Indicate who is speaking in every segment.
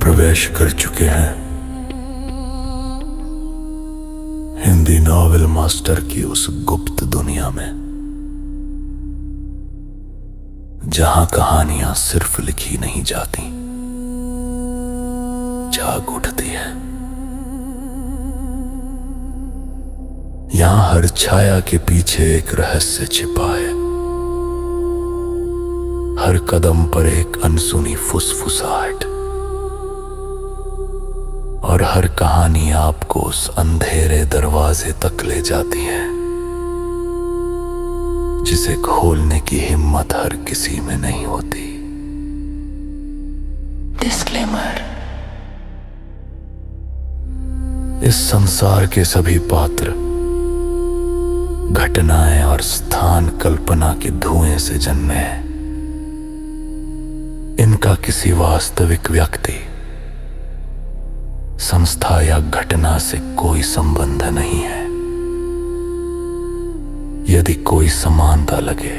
Speaker 1: प्रवेश कर चुके हैं हिंदी नॉवेल मास्टर की उस गुप्त दुनिया में, जहां कहानियां सिर्फ लिखी नहीं जाती, जाग उठती है। यहां हर छाया के पीछे एक रहस्य छिपा है, हर कदम पर एक अनसुनी फुसफुसाहट, और हर कहानी आपको उस अंधेरे दरवाजे तक ले जाती है जिसे खोलने की हिम्मत हर किसी में नहीं होती। डिस्क्लेमर: इस संसार के सभी पात्र, घटनाएं और स्थान कल्पना के धुएं से जन्मे हैं। इनका किसी वास्तविक व्यक्ति, संस्था या घटना से कोई संबंध नहीं है। यदि कोई समानता लगे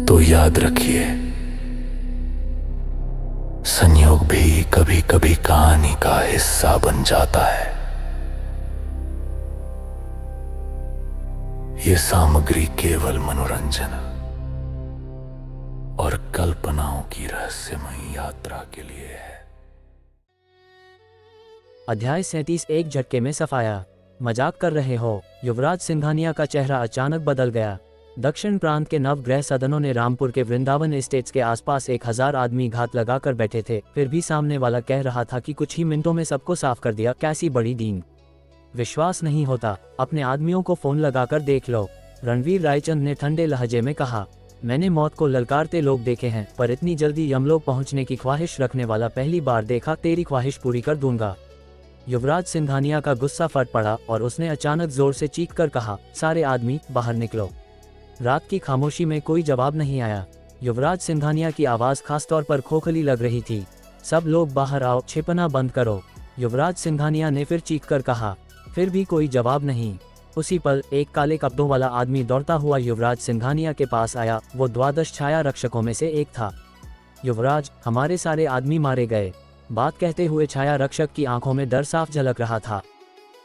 Speaker 1: तो याद रखिए, संयोग भी कभी कभी कहानी का हिस्सा बन जाता है। ये सामग्री केवल मनोरंजन और कल्पनाओं की रहस्यमयी यात्रा के लिए है।
Speaker 2: अध्याय 37 एक झटके में सफाया। मजाक कर रहे हो? युवराज सिंघानिया का चेहरा अचानक बदल गया। दक्षिण प्रांत के नवग्रह सदनों ने रामपुर के वृंदावन एस्टेट्स के आसपास 1000 आदमी घात लगाकर बैठे थे। फिर भी सामने वाला कह रहा था कि कुछ ही मिनटों में सबको साफ कर दिया। कैसी बड़ी डींग! विश्वास नहीं होता? अपने आदमियों को फोन लगाकर देख लो, रणवीर रायचंद ने ठंडे लहजे में कहा। मैंने मौत को ललकारते लोग देखे हैं, पर इतनी जल्दी यमलोक पहुंचने की ख्वाहिश रखने वाला पहली बार देखा। तेरी ख्वाहिश पूरी कर दूंगा। युवराज सिंघानिया का गुस्सा फट पड़ा और उसने अचानक जोर से चीखकर कहा, सारे आदमी बाहर निकलो। रात की खामोशी में कोई जवाब नहीं आया। युवराज सिंघानिया की आवाज खासतौर पर खोखली लग रही थी। सब लोग बाहर आओ, छिपना बंद करो। युवराज सिंघानिया ने फिर चीखकर कहा। फिर भी कोई जवाब नहीं। उसी पल एक काले कपड़ों वाला आदमी दौड़ता हुआ युवराज सिंघानिया के पास आया। वो द्वादश छाया रक्षकों में से एक था। युवराज, हमारे सारे आदमी मारे गए। बात कहते हुए छाया रक्षक की आंखों में डर साफ झलक रहा था।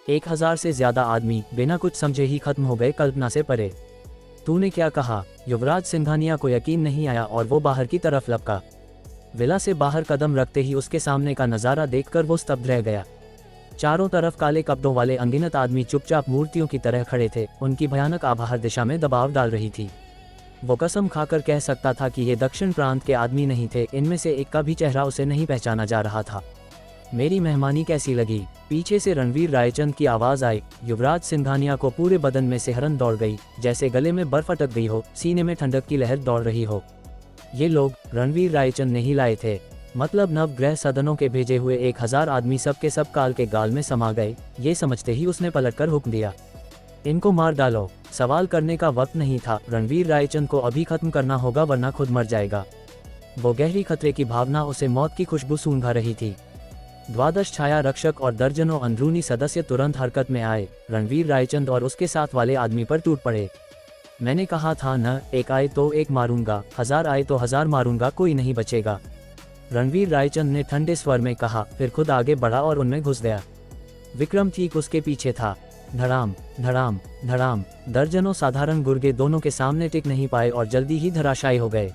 Speaker 2: 1000 से ज्यादा आदमी बिना कुछ समझे ही खत्म हो गए, कल्पना से परे। तूने क्या कहा? युवराज सिंघानिया को यकीन नहीं आया और वो बाहर की तरफ लपका। विला से बाहर कदम रखते ही उसके सामने का नजारा देखकर वो स्तब्ध रह गया। चारों तरफ काले कपड़ों वाले अनगिनत आदमी चुपचाप मूर्तियों की तरह खड़े थे। उनकी भयानक आभा हर दिशा में दबाव डाल रही थी। वो कसम खाकर कह सकता था कि ये दक्षिण प्रांत के आदमी नहीं थे। इनमें से एक का भी चेहरा उसे नहीं पहचाना जा रहा था। मेरी मेहमानी कैसी लगी? पीछे से रणवीर रायचंद की आवाज आई। युवराज सिंघानिया को पूरे बदन में सिहरन दौड़ गई, जैसे गले में बर्फ अटक गई हो, सीने में ठंडक की लहर दौड़ रही हो। ये लोग रणवीर रायचंद नहीं लाए थे। मतलब नवग्रह सदनों के भेजे हुए 1000 आदमी सबके सब काल के गाल में समा गए। ये समझते ही उसने पलटकर हुक्म दिया, इनको मार डालो। सवाल करने का वक्त नहीं था। रणवीर रायचंद को अभी खत्म करना होगा, वरना खुद मर जाएगा। वो गहरी खतरे की भावना उसे मौत की खुशबू सूंघा रही थी। द्वादश छाया रक्षक और दर्जनों अंदरूनी सदस्य तुरंत हरकत में आए। रणवीर रायचंद और उसके साथ वाले आदमी पर टूट पड़े। मैंने कहा था न, एक आए तो एक मारूंगा, 1000 आए तो 1000 मारूंगा, कोई नहीं बचेगा। रणवीर रायचंद ने ठंडे स्वर में कहा, फिर खुद आगे बढ़ा और उनमें घुस गया। विक्रम ठीक उसके पीछे था। धड़ाम धड़ाम धड़ाम। दर्जनों साधारण गुर्गे दोनों के सामने टिक नहीं पाए और जल्दी ही धराशायी हो गए।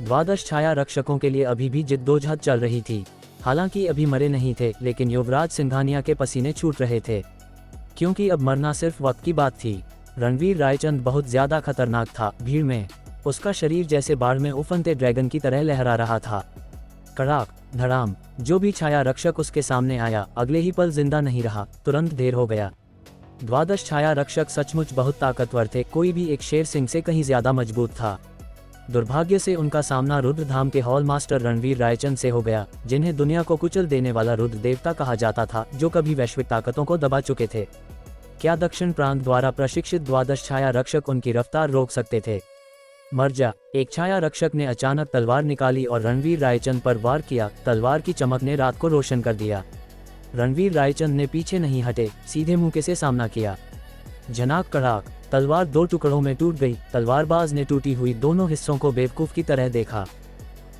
Speaker 2: द्वादश छाया रक्षकों के लिए अभी भी जिद्दोजहद चल रही थी। हालांकि अभी मरे नहीं थे, लेकिन युवराज सिंघानिया के पसीने छूट रहे थे, क्योंकि अब मरना सिर्फ वक्त की बात थी। रणवीर रायचंद बहुत ज्यादा खतरनाक था। भीड़ में उसका शरीर जैसे बाढ़ में उफनते ड्रैगन की तरह लहरा रहा था। कड़ाक धड़ाम। जो भी छाया रक्षक उसके सामने आया, अगले ही पल जिंदा नहीं रहा। तुरंत देर हो गया। द्वादश छाया रक्षक सचमुच बहुत ताकतवर थे। कोई भी एक शेर सिंह से कहीं ज्यादा मजबूत था। दुर्भाग्य से उनका सामना रुद्रधाम के हॉल मास्टर रणवीर रायचंद से हो गया, जिन्हें दुनिया को कुचल देने वाला रुद्र देवता कहा जाता था, जो कभी वैश्विक ताकतों को दबा चुके थे। क्या दक्षिण प्रांत द्वारा प्रशिक्षित द्वादश छाया रक्षक उनकी रफ्तार रोक सकते थे? मर जा! एक छाया रक्षक ने अचानक तलवार निकाली और रणवीर रायचंद पर वार किया। तलवार की चमक ने रात को रोशन कर दिया। रणवीर रायचंद ने पीछे नहीं हटे, सीधे मुंह से सामना किया। झनाक कड़ाक। तलवार 2 टुकड़ों में टूट गई। तलवारबाज ने टूटी हुई दोनों हिस्सों को बेवकूफ की तरह देखा।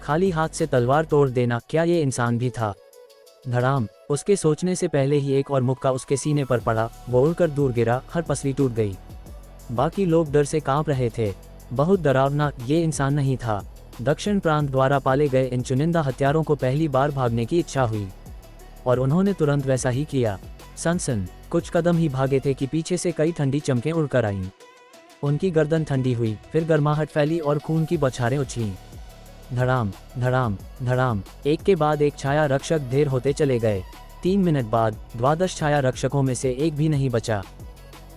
Speaker 2: खाली हाथ से तलवार तोड़ देना, क्या ये इंसान भी था? धड़ाम, उसके सोचने से पहले ही एक और मुक्का उसके सीने पर पड़ा। वो उड़कर दूर गिरा, हर पसली टूट गई। बाकी लोग डर से कांप रहे थे। बहुत डरावना, ये इंसान नहीं था। दक्षिण प्रांत द्वारा पाले गए इन चुनिंदा हत्यारों को पहली बार भागने की इच्छा हुई और उन्होंने तुरंत वैसा ही किया। सनसन कुछ कदम ही भागे थे कि पीछे से कई ठंडी चमकें उड़कर आईं। उनकी गर्दन ठंडी हुई, फिर गर्माहट फैली और खून की बौछारें उछलीं। धड़ाम धड़ाम धड़ाम, एक के बाद एक छाया रक्षक ढेर होते चले गए। 3 मिनट बाद 12 छाया रक्षकों में से एक भी नहीं बचा।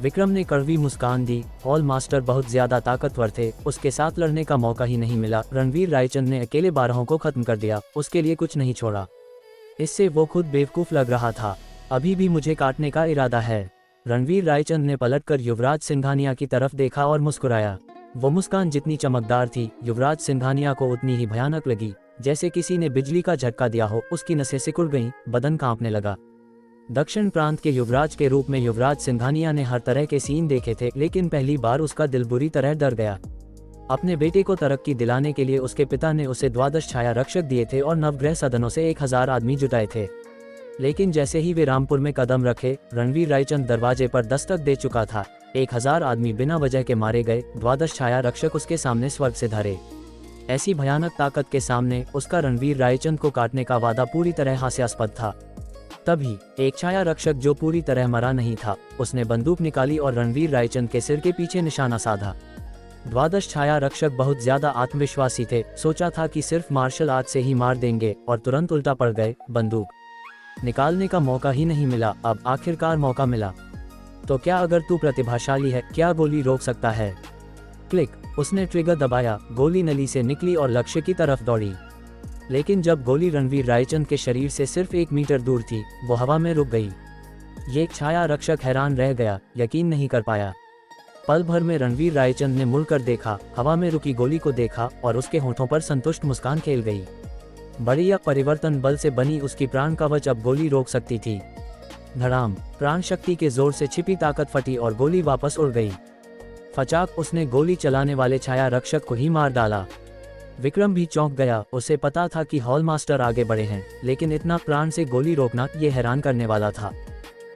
Speaker 2: विक्रम ने कड़वी मुस्कान दी। हॉल मास्टर बहुत ज्यादा ताकतवर थे, उसके साथ लड़ने का मौका ही नहीं मिला। रणवीर रायचंद ने अकेले 12 को खत्म कर दिया, उसके लिए कुछ नहीं छोड़ा। इससे वो खुद बेवकूफ लग रहा था। अभी भी मुझे काटने का इरादा है। रणवीर रायचंद ने पलटकर युवराज सिंघानिया की तरफ देखा और मुस्कुराया। वो मुस्कान जितनी चमकदार थी, युवराज सिंघानिया को उतनी ही भयानक लगी। जैसे किसी ने बिजली का झटका दिया हो। उसकी नसें सिकुड़ गईं, बदन कांपने लगा। दक्षिण प्रांत के युवराज के रूप में युवराज सिंघानिया ने हर तरह के सीन देखे थे, लेकिन पहली बार उसका दिल बुरी तरह डर गया। अपने बेटे को तरक्की दिलाने के लिए उसके पिता ने उसे 12 छाया रक्षक दिए थे और नवग्रह सदनों से 1000 आदमी जुटाए थे। लेकिन जैसे ही वे रामपुर में कदम रखे, रणवीर रायचंद दरवाजे पर दस्तक दे चुका था। 1000 आदमी बिना वजह के मारे गए। 12 छाया रक्षक उसके सामने स्वर्ग से धरे। ऐसी भयानक ताकत के सामने उसका रणवीर रायचंद को काटने का वादा पूरी तरह हास्यास्पद था। तभी एक छाया रक्षक जो पूरी तरह मरा नहीं था, उसने बंदूक निकाली और रणवीर रायचंद के सिर के पीछे निशाना साधा। 12 छाया रक्षक बहुत ज्यादा आत्मविश्वासी थे। सोचा था कि सिर्फ मार्शल आर्ट से ही मार देंगे और तुरंत उल्टा पड़ गए। बंदूक निकालने का मौका ही नहीं मिला। अब आखिरकार मौका मिला। तो क्या अगर तू प्रतिभाशाली है, क्या गोली रोक सकता है? क्लिक, उसने ट्रिगर दबाया। गोली नली से निकली और लक्ष्य की तरफ दौड़ी। लेकिन जब गोली रणवीर रायचंद के शरीर से सिर्फ 1 मीटर दूर थी, वो हवा में रुक गई। ये छाया रक्षक हैरान रह गया, यकीन नहीं कर पाया। पल भर में रणवीर रायचंद ने मुड़कर देखा, हवा में रुकी गोली को देखा और उसके होठों पर संतुष्ट मुस्कान खेल गई। बढ़िया परिवर्तन बल से बनी उसकी प्राण कवच अब गोली रोक सकती थी। धड़ाम, प्राण शक्ति के जोर से छिपी ताकत फटी और गोली वापस उड़ गई। फचाक, उसने गोली चलाने वाले छाया रक्षक को ही मार डाला। विक्रम भी चौंक गया। उसे पता था कि हॉल मास्टर आगे बढ़े हैं, लेकिन इतना प्राण से गोली रोकना ये हैरान करने वाला था।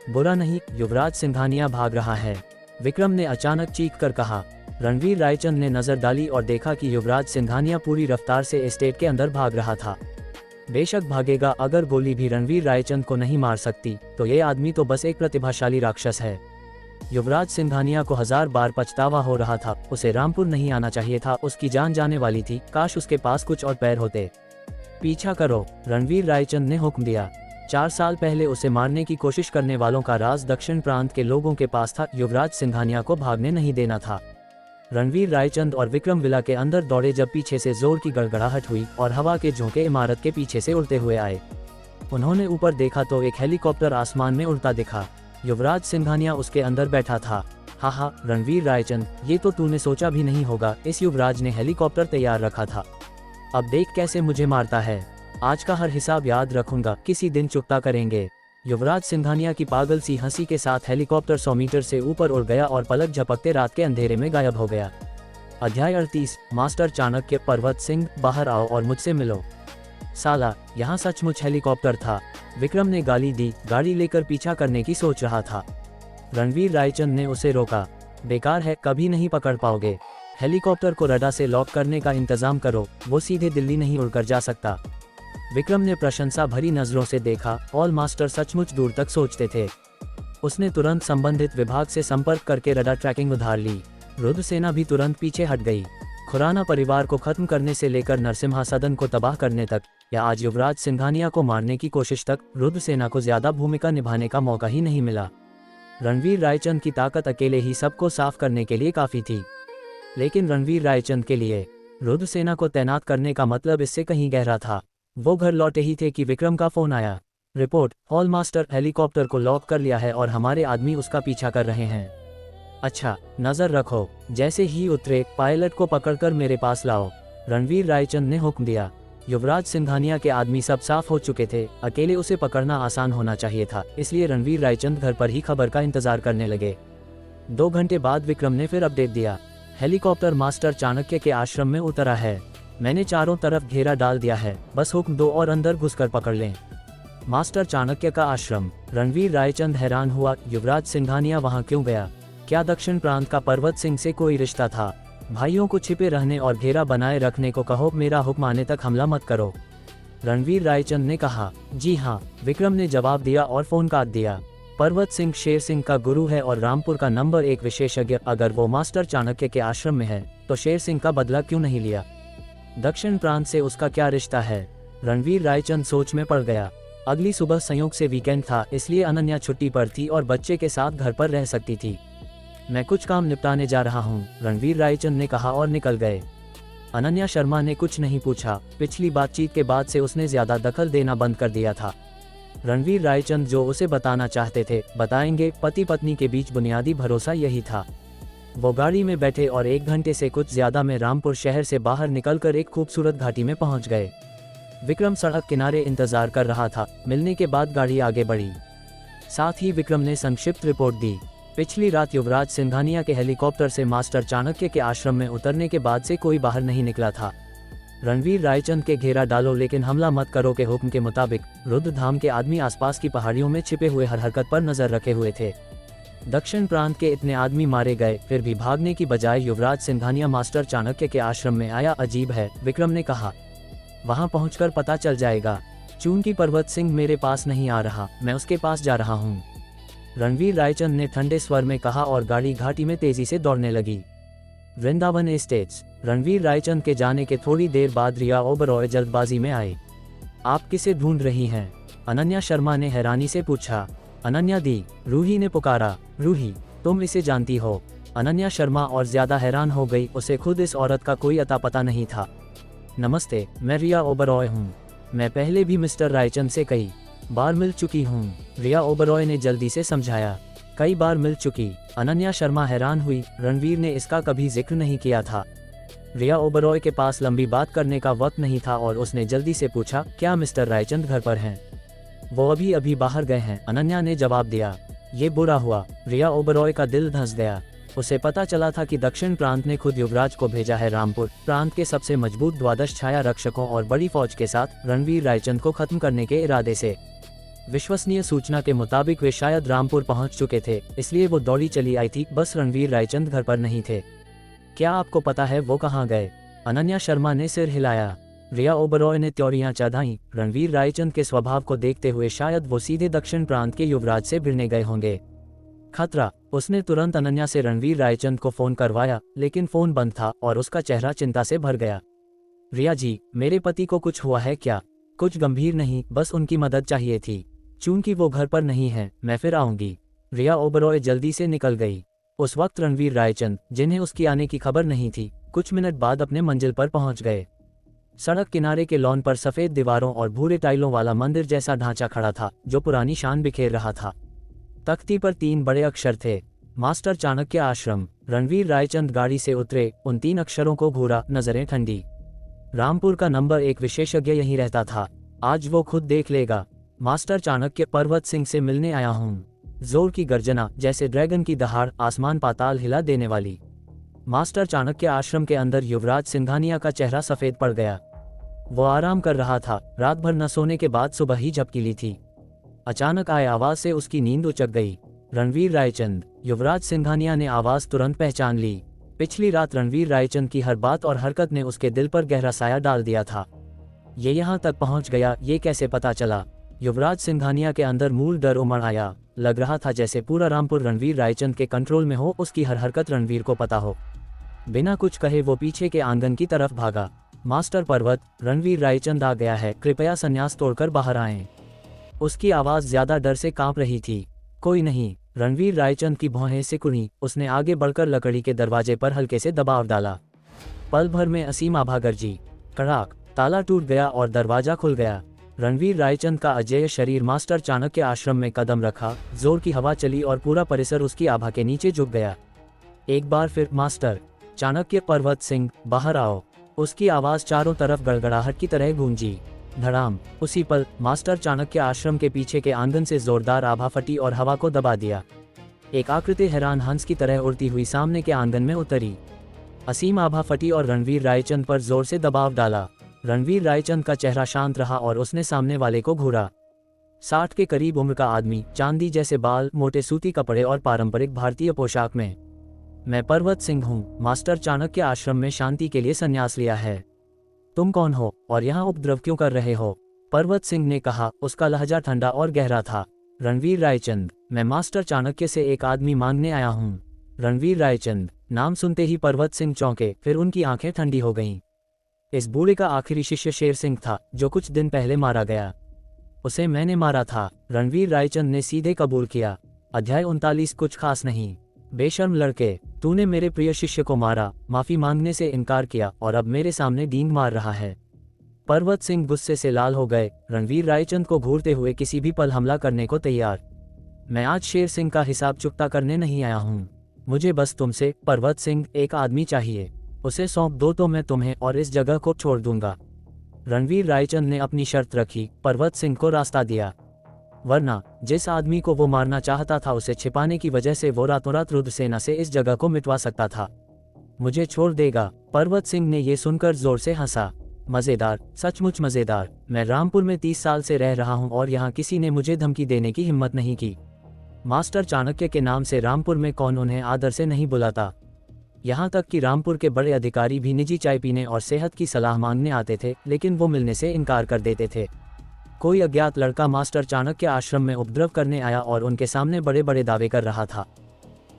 Speaker 2: बुरा नहीं, युवराज सिंघानिया भाग रहा है, विक्रम ने अचानक चीख कर कहा। रणवीर रायचंद ने नजर डाली और देखा कि युवराज सिंघानिया पूरी रफ्तार से एस्टेट के अंदर भाग रहा था। बेशक भागेगा, अगर गोली भी रणवीर रायचंद को नहीं मार सकती, तो ये आदमी तो बस एक प्रतिभाशाली राक्षस है। युवराज सिंघानिया को 1000 बार पछतावा हो रहा था। उसे रामपुर नहीं आना चाहिए था, उसकी जान जाने वाली थी। काश उसके पास कुछ और पैर होते। पीछा करो, रणवीर रायचंद ने हुक्म दिया। 4 साल पहले उसे मारने की कोशिश करने वालों का राज दक्षिण प्रांत के लोगों के पास था। युवराज सिंघानिया को भागने नहीं देना था। रणवीर रायचंद और विक्रम विला के अंदर दौड़े जब पीछे से जोर की गड़गड़ाहट हुई और हवा के झोंके इमारत के पीछे से उड़ते हुए आए। उन्होंने ऊपर देखा तो एक हेलीकॉप्टर आसमान में उड़ता दिखा। युवराज सिंघानिया उसके अंदर बैठा था। हा, रणवीर रायचंद, ये तो तूने सोचा भी नहीं होगा। इस युवराज ने हेलीकॉप्टर तैयार रखा था। अब देख कैसे मुझे मारता है। आज का हर हिसाब याद रखूंगा, किसी दिन चुकता करेंगे। युवराज सिंघानिया की पागल सी हंसी के साथ हेलीकॉप्टर 100 मीटर से ऊपर उड़ गया और पलक झपकते रात के अंधेरे में गायब हो गया। अध्याय 38। मास्टर चाणक्य। पर्वत सिंह, बाहर आओ और मुझसे मिलो। साला, यहाँ सचमुच हेलीकॉप्टर था। विक्रम ने गाली दी। गाड़ी लेकर पीछा करने की सोच रहा था। रणवीर रायचंद ने उसे रोका। बेकार है, कभी नहीं पकड़ पाओगे। हेलीकॉप्टर को रडार से लॉक करने का इंतजाम करो, वो सीधे दिल्ली नहीं उड़कर जा सकता। विक्रम ने प्रशंसा भरी नजरों से देखा। ऑल मास्टर सचमुच दूर तक सोचते थे। उसने तुरंत संबंधित विभाग से संपर्क करके रडार ट्रैकिंग उधार ली। रुद्र सेना भी तुरंत पीछे हट गई। खुराना परिवार को खत्म करने से लेकर नरसिम्हा सदन को तबाह करने तक, या आज युवराज सिंघानिया को मारने की कोशिश तक, रुद्र सेना को ज्यादा भूमिका निभाने का मौका ही नहीं मिला। रणवीर रायचंद की ताकत अकेले ही सबको साफ करने के लिए काफी थी, लेकिन रणवीर रायचंद के लिए रुद्र सेना को तैनात करने का मतलब इससे कहीं गहरा था। वो घर लौटे ही थे कि विक्रम का फोन आया। रिपोर्ट, हॉल मास्टर, हेलीकॉप्टर को लॉक कर लिया है और हमारे आदमी उसका पीछा कर रहे हैं। अच्छा, नजर रखो। जैसे ही उतरे, पायलट को पकड़कर मेरे पास लाओ, रणवीर रायचंद ने हुक्म दिया। युवराज सिंघानिया के आदमी सब साफ हो चुके थे। अकेले उसे पकड़ना आसान होना चाहिए था, इसलिए रणवीर रायचंद घर पर ही खबर का इंतजार करने लगे। 2 घंटे बाद विक्रम ने फिर अपडेट दिया। हेलीकॉप्टर मास्टर चाणक्य के आश्रम में उतरा है। मैंने चारों तरफ घेरा डाल दिया है, बस हुक्म दो और अंदर घुसकर पकड़ लें। मास्टर चाणक्य का आश्रम। रणवीर रायचंद हैरान हुआ, युवराज सिंघानिया वहां क्यों गया? क्या दक्षिण प्रांत का पर्वत सिंह से कोई रिश्ता था? भाइयों को छिपे रहने और घेरा बनाए रखने को कहो, मेरा हुक्म आने तक हमला मत करो। रणवीर रायचंद ने कहा। जी हाँ, विक्रम ने जवाब दिया और फोन काट दिया। पर्वत सिंह शेर सिंह का गुरु है और रामपुर का नंबर 1 विशेषज्ञ। अगर वो मास्टर चाणक्य के आश्रम में है तो शेर सिंह का बदला क्यों नहीं लिया? दक्षिण प्रांत से उसका क्या रिश्ता है? रणवीर रायचंद सोच में पड़ गया। अगली सुबह संयोग से वीकेंड था, इसलिए अनन्या छुट्टी पर थी और बच्चे के साथ घर पर रह सकती थी। मैं कुछ काम निपटाने जा रहा हूँ, रणवीर रायचंद ने कहा और निकल गए। अनन्या शर्मा ने कुछ नहीं पूछा। पिछली बातचीत के बाद से उसने ज्यादा दखल देना बंद कर दिया था। रणवीर रायचंद जो उसे बताना चाहते थे बताएंगे। पति पत्नी के बीच बुनियादी भरोसा यही था। वो गाड़ी में बैठे और 1 घंटे से कुछ ज्यादा में रामपुर शहर से बाहर निकलकर एक खूबसूरत घाटी में पहुंच गए। विक्रम सड़क किनारे इंतजार कर रहा था। मिलने के बाद गाड़ी आगे बढ़ी। साथ ही विक्रम ने संक्षिप्त रिपोर्ट दी। पिछली रात युवराज सिंघानिया के हेलीकॉप्टर से मास्टर चाणक्य के आश्रम में उतरने के बाद से कोई बाहर नहीं निकला था। रणवीर रायचंद के घेरा डालो लेकिन हमला मत करो के हुक्म के मुताबिक रुद्रधाम के आदमी आसपास की पहाड़ियों में छिपे हुए हर हरकत पर नजर रखे हुए थे। दक्षिण प्रांत के इतने आदमी मारे गए, फिर भी भागने की बजाय युवराज सिंघानिया मास्टर चाणक्य के आश्रम में आया, अजीब है, विक्रम ने कहा। वहां पहुंचकर पता चल जाएगा। चूंकि पर्वत सिंह मेरे पास नहीं आ रहा, मैं उसके पास जा रहा हूं, रणवीर रायचंद ने ठंडे स्वर में कहा और गाड़ी घाटी में तेजी से दौड़ने लगी। वृंदावन एस्टेट्स। रणवीर रायचंद के जाने के थोड़ी देर बाद रिया ओबरॉय जल्दबाजी में आए। आप किसे ढूंढ रही हैं? अनन्या शर्मा ने हैरानी से पूछा। अनन्या दी, रूही ने पुकारा। रूही, तुम इसे जानती हो? अनन्या शर्मा और ज्यादा हैरान हो गई, उसे खुद इस औरत का कोई अता पता नहीं था। नमस्ते, मैं रिया ओबरॉय हूँ। मैं पहले भी मिस्टर रायचंद से कई बार मिल चुकी हूँ, रिया ओबरॉय ने जल्दी से समझाया। कई बार मिल चुकी? अनन्या शर्मा हैरान हुई। रणवीर ने इसका कभी जिक्र नहीं किया था। रिया ओबरॉय के पास लंबी बात करने का वक्त नहीं था और उसने जल्दी से पूछा, क्या मिस्टर रायचंद घर पर हैं? वो अभी अभी बाहर गए हैं, अनन्या ने जवाब दिया। ये बुरा हुआ, रिया ओबरॉय का दिल धंस गया। उसे पता चला था कि दक्षिण प्रांत ने खुद युवराज को भेजा है रामपुर प्रांत के सबसे मजबूत द्वादश छाया रक्षकों और बड़ी फौज के साथ रणवीर रायचंद को खत्म करने के इरादे से। विश्वसनीय सूचना के मुताबिक वे शायद रामपुर पहुंच चुके थे, इसलिए वो दौड़ी चली आई थी। बस रणवीर रायचंद घर पर नहीं थे। क्या आपको पता है वो कहाँ गए? अनन्या शर्मा ने सिर हिलाया। रिया ओबरॉय ने त्योरियां चढ़ाईं। रणवीर रायचंद के स्वभाव को देखते हुए शायद वो सीधे दक्षिण प्रांत के युवराज से भिड़ने गए होंगे। खतरा। उसने तुरंत अनन्या से रणवीर रायचंद को फोन करवाया, लेकिन फोन बंद था और उसका चेहरा चिंता से भर गया। रिया जी, मेरे पति को कुछ हुआ है क्या? कुछ गंभीर नहीं, बस उनकी मदद चाहिए थी। चूंकि वो घर पर नहीं है, मैं फिर आऊंगी। रिया ओबरॉय जल्दी से निकल गई। उस वक्त रणवीर रायचंद, जिन्हें उसकी आने की खबर नहीं थी, कुछ मिनट बाद अपने मंजिल पर पहुंच गए। सड़क किनारे के लॉन पर सफेद दीवारों और भूरे टाइलों वाला मंदिर जैसा ढांचा खड़ा था, जो पुरानी शान बिखेर रहा था। तख्ती पर 3 बड़े अक्षर थे, मास्टर चाणक्य आश्रम। रणवीर रायचंद गाड़ी से उतरे, उन 3 अक्षरों को घूरा, नजरें ठंडी। रामपुर का नंबर 1 विशेषज्ञ यहीं रहता था। आज वो खुद देख लेगा। मास्टर चाणक्य, पर्वत सिंह से मिलने आया हूँ। जोर की गर्जना, जैसे ड्रैगन की दहाड़, आसमान पाताल हिला देने वाली। मास्टर चाणक्य आश्रम के अंदर युवराज सिंघानिया का चेहरा सफेद पड़ गया। वो आराम कर रहा था, रात भर न सोने के बाद सुबह ही झपकी ली थी। अचानक आए आवाज से उसकी नींद उचक गई। रणवीर रायचंद। युवराज सिंघानिया ने आवाज तुरंत पहचान ली। पिछली रात रणवीर रायचंद की हर बात और हरकत ने उसके दिल पर गहरा साया डाल दिया था। ये यहाँ तक पहुँच गया, ये कैसे पता चला? युवराज सिंघानिया के अंदर मूल डर उमड़ आया। लग रहा था जैसे पूरा रामपुर रणवीर रायचंद के कंट्रोल में हो, उसकी हर हरकत रणवीर को पता हो। बिना कुछ कहे वो पीछे के आंगन की तरफ भागा। मास्टर पर्वत, रणवीर रायचंद आ गया है, कृपया संन्यास तोड़कर बाहर आएं। उसकी आवाज ज्यादा डर से कांप रही थी। कोई नहीं। रणवीर रायचंद की भौहें सिकुड़ी। उसने आगे बढ़कर लकड़ी के दरवाजे पर हल्के से दबाव डाला। पल भर में असीम आभा गरजी। कड़ाक, ताला टूट गया और दरवाजा खुल गया। रणवीर रायचंद का अजेय शरीर मास्टर चाणक्य आश्रम में कदम रखा। जोर की हवा चली और पूरा परिसर उसकी आभा के नीचे झुक गया। एक बार फिर, मास्टर चाणक्य, पर्वत सिंह, बाहर आओ। उसकी आवाज चारों तरफ गड़गड़ाहट की तरह गूंजी। धड़ाम। उसी पल मास्टर चाणक्य आश्रम के पीछे के आंगन से जोरदार आभा फटी और हवा को दबा दिया। एक आकृति हैरान हंस की तरह उड़ती हुई सामने के आंगन में उतरी। असीम आभा फटी और रणवीर रायचंद पर जोर से दबाव डाला। रणवीर रायचंद का चेहरा शांत रहा और उसने सामने वाले को घूरा। 60 के करीब उम्र का आदमी, चांदी जैसे बाल, मोटे सूती कपड़े और पारंपरिक भारतीय पोशाक में। मैं पर्वत सिंह हूँ, मास्टर चाणक्य आश्रम में शांति के लिए संन्यास लिया है। तुम कौन हो और यहाँ उपद्रव क्यों कर रहे हो? पर्वत सिंह ने कहा। उसका लहजा ठंडा और गहरा था। रणवीर रायचंद, मैं मास्टर चाणक्य से एक आदमी मांगने आया हूँ। रणवीर रायचंद, नाम सुनते ही पर्वत सिंह चौंके, फिर उनकी आंखें ठंडी हो गईं। इस बूढ़े का आखिरी शिष्य शेर सिंह था, जो कुछ दिन पहले मारा गया। उसे मैंने मारा था, रणवीर रायचंद ने सीधे कबूल किया। अध्याय 39। कुछ खास नहीं। बेशर्म लड़के, तूने मेरे प्रिय शिष्य को मारा, माफी मांगने से इनकार किया और अब मेरे सामने डींग मार रहा है। पर्वत सिंह गुस्से से लाल हो गए, रणवीर रायचंद को घूरते हुए किसी भी पल हमला करने को तैयार। मैं आज शेर सिंह का हिसाब चुकता करने नहीं आया हूँ। मुझे बस तुमसे, पर्वत सिंह, एक आदमी चाहिए। उसे सौंप दो तो मैं तुम्हें और इस जगह को छोड़ दूंगा। रणवीर रायचंद ने अपनी शर्त रखी, पर्वत सिंह को रास्ता दिया। वरना जिस आदमी को वो मारना चाहता था उसे छिपाने की वजह से वो रातों रात रुद्रसेना से इस जगह को मिटवा सकता था। मुझे छोड़ देगा? पर्वत सिंह ने ये सुनकर जोर से हंसा। मजेदार, सचमुच मजेदार। मैं रामपुर में 30 साल से रह रहा हूँ और यहाँ किसी ने मुझे धमकी देने की हिम्मत नहीं की। मास्टर चाणक्य के नाम से रामपुर में कौन उन्हें आदर से नहीं बुलाता। यहाँ तक कि रामपुर के बड़े अधिकारी भी निजी चाय पीने और सेहत की सलाह मांगने आते थे, लेकिन वो मिलने से इनकार कर देते थे। कोई अज्ञात लड़का मास्टर चाणक्य आश्रम में उपद्रव करने आया और उनके सामने बड़े बड़े दावे कर रहा था।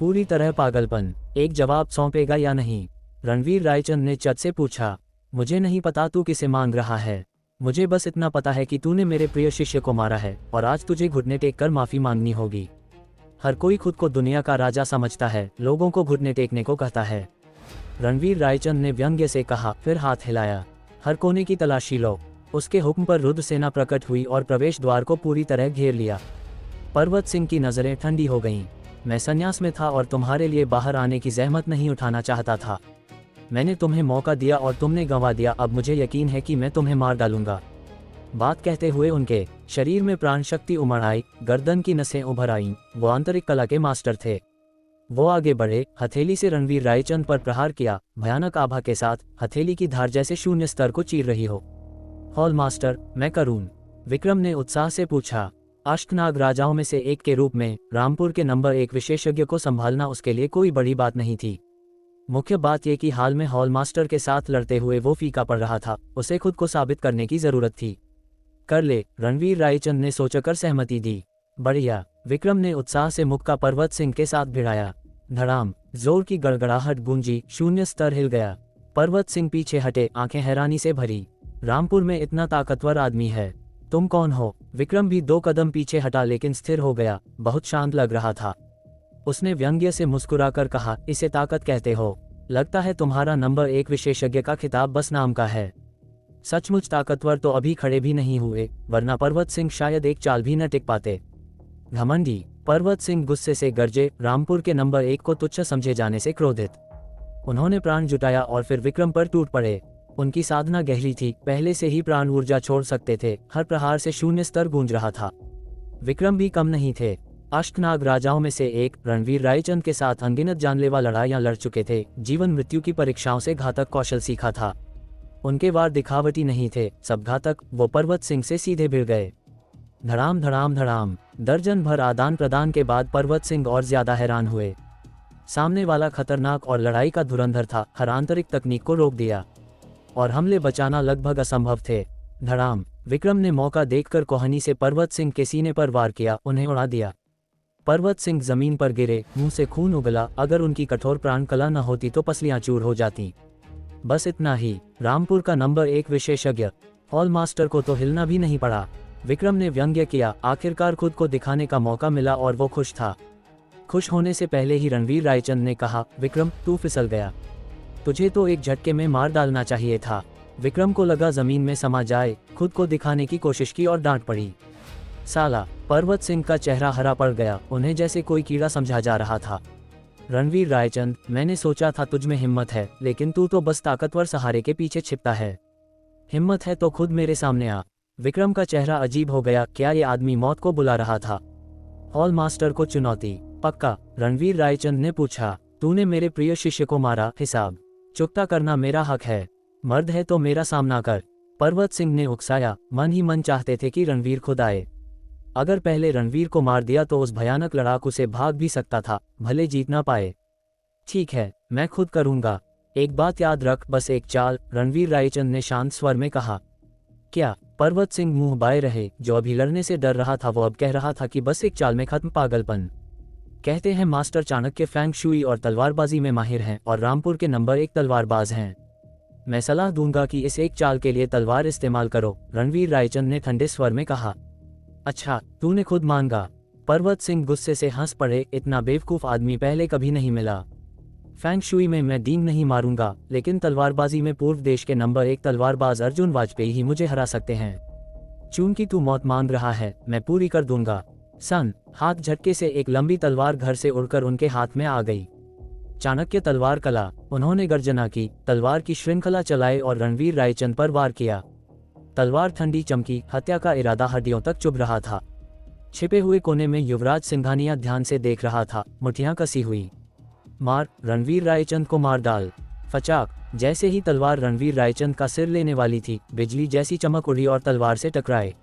Speaker 2: पूरी तरह पागलपन। एक जवाब सौंपेगा या नहीं? रणवीर रायचंद ने चट से पूछा। मुझे नहीं पता तू किसे मांग रहा है। मुझे बस इतना पता है कि तूने मेरे प्रिय शिष्य को मारा है और आज तुझे घुटने टेक कर माफी मांगनी होगी। हर कोई खुद को दुनिया का राजा समझता है, लोगों को घुटने टेकने को कहता है। रणवीर रायचंद ने व्यंग्य से कहा, फिर हाथ हिलाया। हर कोने की तलाशी लो। उसके हुक्म पर रुद्रसेना प्रकट हुई और प्रवेश द्वार को पूरी तरह घेर लिया। पर्वत सिंह की नजरें ठंडी हो गईं। मैं संन्यास में था और तुम्हारे लिए बाहर आने की जहमत नहीं उठाना चाहता था। मैंने तुम्हें मौका दिया और तुमने गंवा दिया। अब मुझे यकीन है कि मैं तुम्हें मार डालूंगा। बात कहते हुए उनके शरीर में प्राण शक्ति उमड़ आई, गर्दन की नसें उभर आईं। वो आंतरिक कला के मास्टर थे। वो आगे बढ़े, हथेली से रणवीर रायचंद पर प्रहार किया, भयानक आभा के साथ, हथेली की धार जैसे शून्य स्तर को चीर रही हो। हॉल मास्टर, मैं करूं? विक्रम ने उत्साह से पूछा। अष्टनाग राजाओं में से एक के रूप में रामपुर के नंबर 1 विशेषज्ञ को संभालना उसके लिए कोई बड़ी बात नहीं थी। मुख्य बात यह कि हाल में हॉल मास्टर के साथ लड़ते हुए वो फीका पड़ रहा था। उसे खुद को साबित करने की जरूरत थी। कर ले, रणवीर रायचंद ने सोचकर सहमति दी। बढ़िया। विक्रम ने उत्साह से मुख का पर्वत सिंह के साथ भिड़ाया। धड़ाम, जोर की गड़गड़ाहट गूंजी, शून्य स्तर हिल गया। पर्वत सिंह पीछे हटे, आंखें हैरानी से भरी। रामपुर में इतना ताकतवर आदमी है। तुम कौन हो? विक्रम भी 2 कदम पीछे हटा लेकिन स्थिर हो गया। बहुत शांत लग रहा था। उसने व्यंग्य से मुस्कुराकर कहा, इसे ताकत कहते हो? लगता है तुम्हारा नंबर 1 विशेषज्ञ का खिताब बस नाम का है। सचमुच ताकतवर तो अभी खड़े भी नहीं हुए, वरना पर्वत सिंह शायद एक चाल भी न टिक पाते। घमंडी, पर्वत सिंह गुस्से से गरजे, रामपुर के नंबर 1 को तुच्छ समझे जाने से क्रोधित। उन्होंने प्राण जुटाया और फिर विक्रम पर टूट पड़े। उनकी साधना गहरी थी, पहले से ही प्राण ऊर्जा छोड़ सकते थे। हर प्रहार से शून्य स्तर गूंज रहा था। विक्रम भी कम नहीं थे। अष्टनाग राजाओं में से एक, रणवीर रायचंद के साथ अनगिनत जानलेवा लड़ाइयां लड़ चुके थे। जीवन मृत्यु की परीक्षाओं से घातक कौशल सीखा था। उनके वार दिखावटी नहीं थे, सब घातक। वो पर्वत सिंह से सीधे भिड़ गए। धड़ाम धड़ाम धड़ाम। दर्जन भर आदान प्रदान के बाद पर्वत सिंह और ज्यादा हैरान हुए। सामने वाला खतरनाक और लड़ाई का धुरंधर था। हर आंतरिक तकनीक को रोक दिया और हमले बचाना लगभग असंभव थे। धड़ाम। विक्रम ने मौका देखकर कोहनी से पर्वत सिंह के सीने पर वार किया, उन्हें उड़ा दिया। पर्वत सिंह जमीन पर गिरे, मुंह से खून उगला। अगर उनकी कठोर प्राण कला न होती तो पसलियां चूर हो जाती। बस इतना ही। रामपुर का नंबर 1 विशेषज्ञ हॉल मास्टर को तो हिलना भी नहीं पड़ा। विक्रम ने व्यंग्य किया। आखिरकार खुद को दिखाने का मौका मिला और वो खुश था। खुश होने से पहले ही रणवीर रायचंद ने कहा, विक्रम, तू फिसल गया। तुझे तो एक झटके में मार डालना चाहिए था। विक्रम को लगा जमीन में समा जाए। खुद को दिखाने की कोशिश की और डांट पड़ी। साला। पर्वत सिंह का चेहरा हरा पड़ गया। उन्हें जैसे कोई कीड़ा समझा जा रहा था। रणवीर रायचंद, मैंने सोचा था तुझ में हिम्मत है, लेकिन तू तो बस ताकतवर सहारे के पीछे छिपता है। हिम्मत है तो खुद मेरे सामने आ। विक्रम का चेहरा अजीब हो गया। क्या ये आदमी मौत को बुला रहा था? हॉल मास्टर को चुनौती? पक्का? रणवीर रायचंद ने पूछा। तूने मेरे प्रिय शिष्य को मारा, हिसाब चुकता करना मेरा हक है। मर्द है तो मेरा सामना कर। पर्वत सिंह ने उकसाया। मन ही मन चाहते थे कि रणवीर खुद आए। अगर पहले रणवीर को मार दिया तो उस भयानक लड़ाकू से भाग भी सकता था, भले जीत ना पाए। ठीक है, मैं खुद करूंगा। एक बात याद रख, बस एक चाल, रणवीर रायचंद ने शांत स्वर में कहा। क्या? पर्वत सिंह मुंह बाए रहे। जो अभी लड़ने से डर रहा था वो अब कह रहा था कि बस एक चाल में खत्म पागलपन। कहते हैं मास्टर चाणक्य फैंग शुई और तलवारबाजी में माहिर हैं और रामपुर के नंबर 1 तलवारबाज हैं। मैं सलाह दूंगा कि इस एक चाल के लिए तलवार इस्तेमाल करो, रणवीर रायचंद ने ठंडे स्वर में कहा। अच्छा, तूने खुद मांगा? पर्वत सिंह गुस्से से हंस पड़े। इतना बेवकूफ़ आदमी पहले कभी नहीं मिला। फैंग शुई में मैं डींग नहीं मारूंगा, लेकिन तलवारबाजी में पूर्व देश के नंबर 1 तलवारबाज अर्जुन वाजपेयी ही मुझे हरा सकते हैं। चूंकि तू मौत मांग रहा है, मैं पूरी कर दूंगा। सन हाथ झटके से एक लंबी तलवार घर से उड़कर उनके हाथ में आ गई। चाणक्य तलवार कला, उन्होंने गर्जना की, तलवार की श्रृंखला चलाए और रणवीर रायचंद पर वार किया। तलवार ठंडी चमकी, हत्या का इरादा हड्डियों तक चुभ रहा था। छिपे हुए कोने में युवराज सिंघानिया ध्यान से देख रहा था, मुठियां कसी हुई। मार, रणवीर रायचंद को मार डाल। फचाक, जैसे ही तलवार रणवीर रायचंद का सिर लेने वाली थी, बिजली जैसी चमक उड़ी और तलवार से टकराए।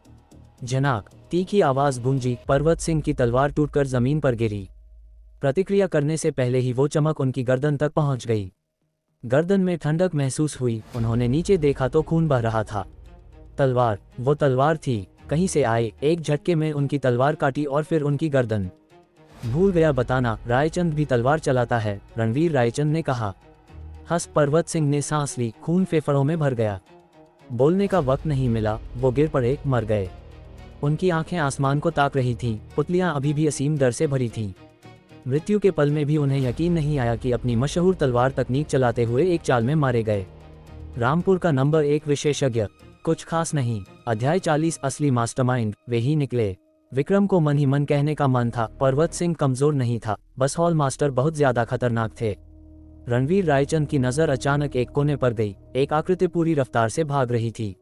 Speaker 2: झनाक, तीखी आवाज गूंजी। पर्वत सिंह की तलवार टूटकर जमीन पर गिरी। प्रतिक्रिया करने से पहले ही वो चमक उनकी गर्दन तक पहुंच गई। गर्दन में ठंडक महसूस हुई। उन्होंने नीचे देखा तो खून बह रहा था। तलवार, वो तलवार थी, कहीं से आए। एक झटके में उनकी तलवार काटी और फिर उनकी गर्दन। भूल गया बताना, रायचंद भी तलवार चलाता है, रणवीर रायचंद ने कहा। हंस पर्वत सिंह ने सांस ली। खून फेफड़ों में भर गया। बोलने का वक्त नहीं मिला, वो गिर पड़े, मर गए। उनकी आंखें आसमान को ताक रही थीं, पुतलियां अभी भी असीम डर से भरी थीं। मृत्यु के पल में भी उन्हें यकीन नहीं आया कि अपनी मशहूर तलवार तकनीक चलाते हुए एक चाल में मारे गए। रामपुर का नंबर 1 विशेषज्ञ, कुछ खास नहीं। अध्याय 40 असली मास्टरमाइंड वे ही निकले। विक्रम को मन ही मन कहने का मन था, पर्वत सिंह कमजोर नहीं था, बस हॉल मास्टर बहुत ज्यादा खतरनाक थे। रणवीर रायचंद की नजर अचानक एक कोने पर गई। एक आकृति पूरी रफ्तार से भाग रही थी।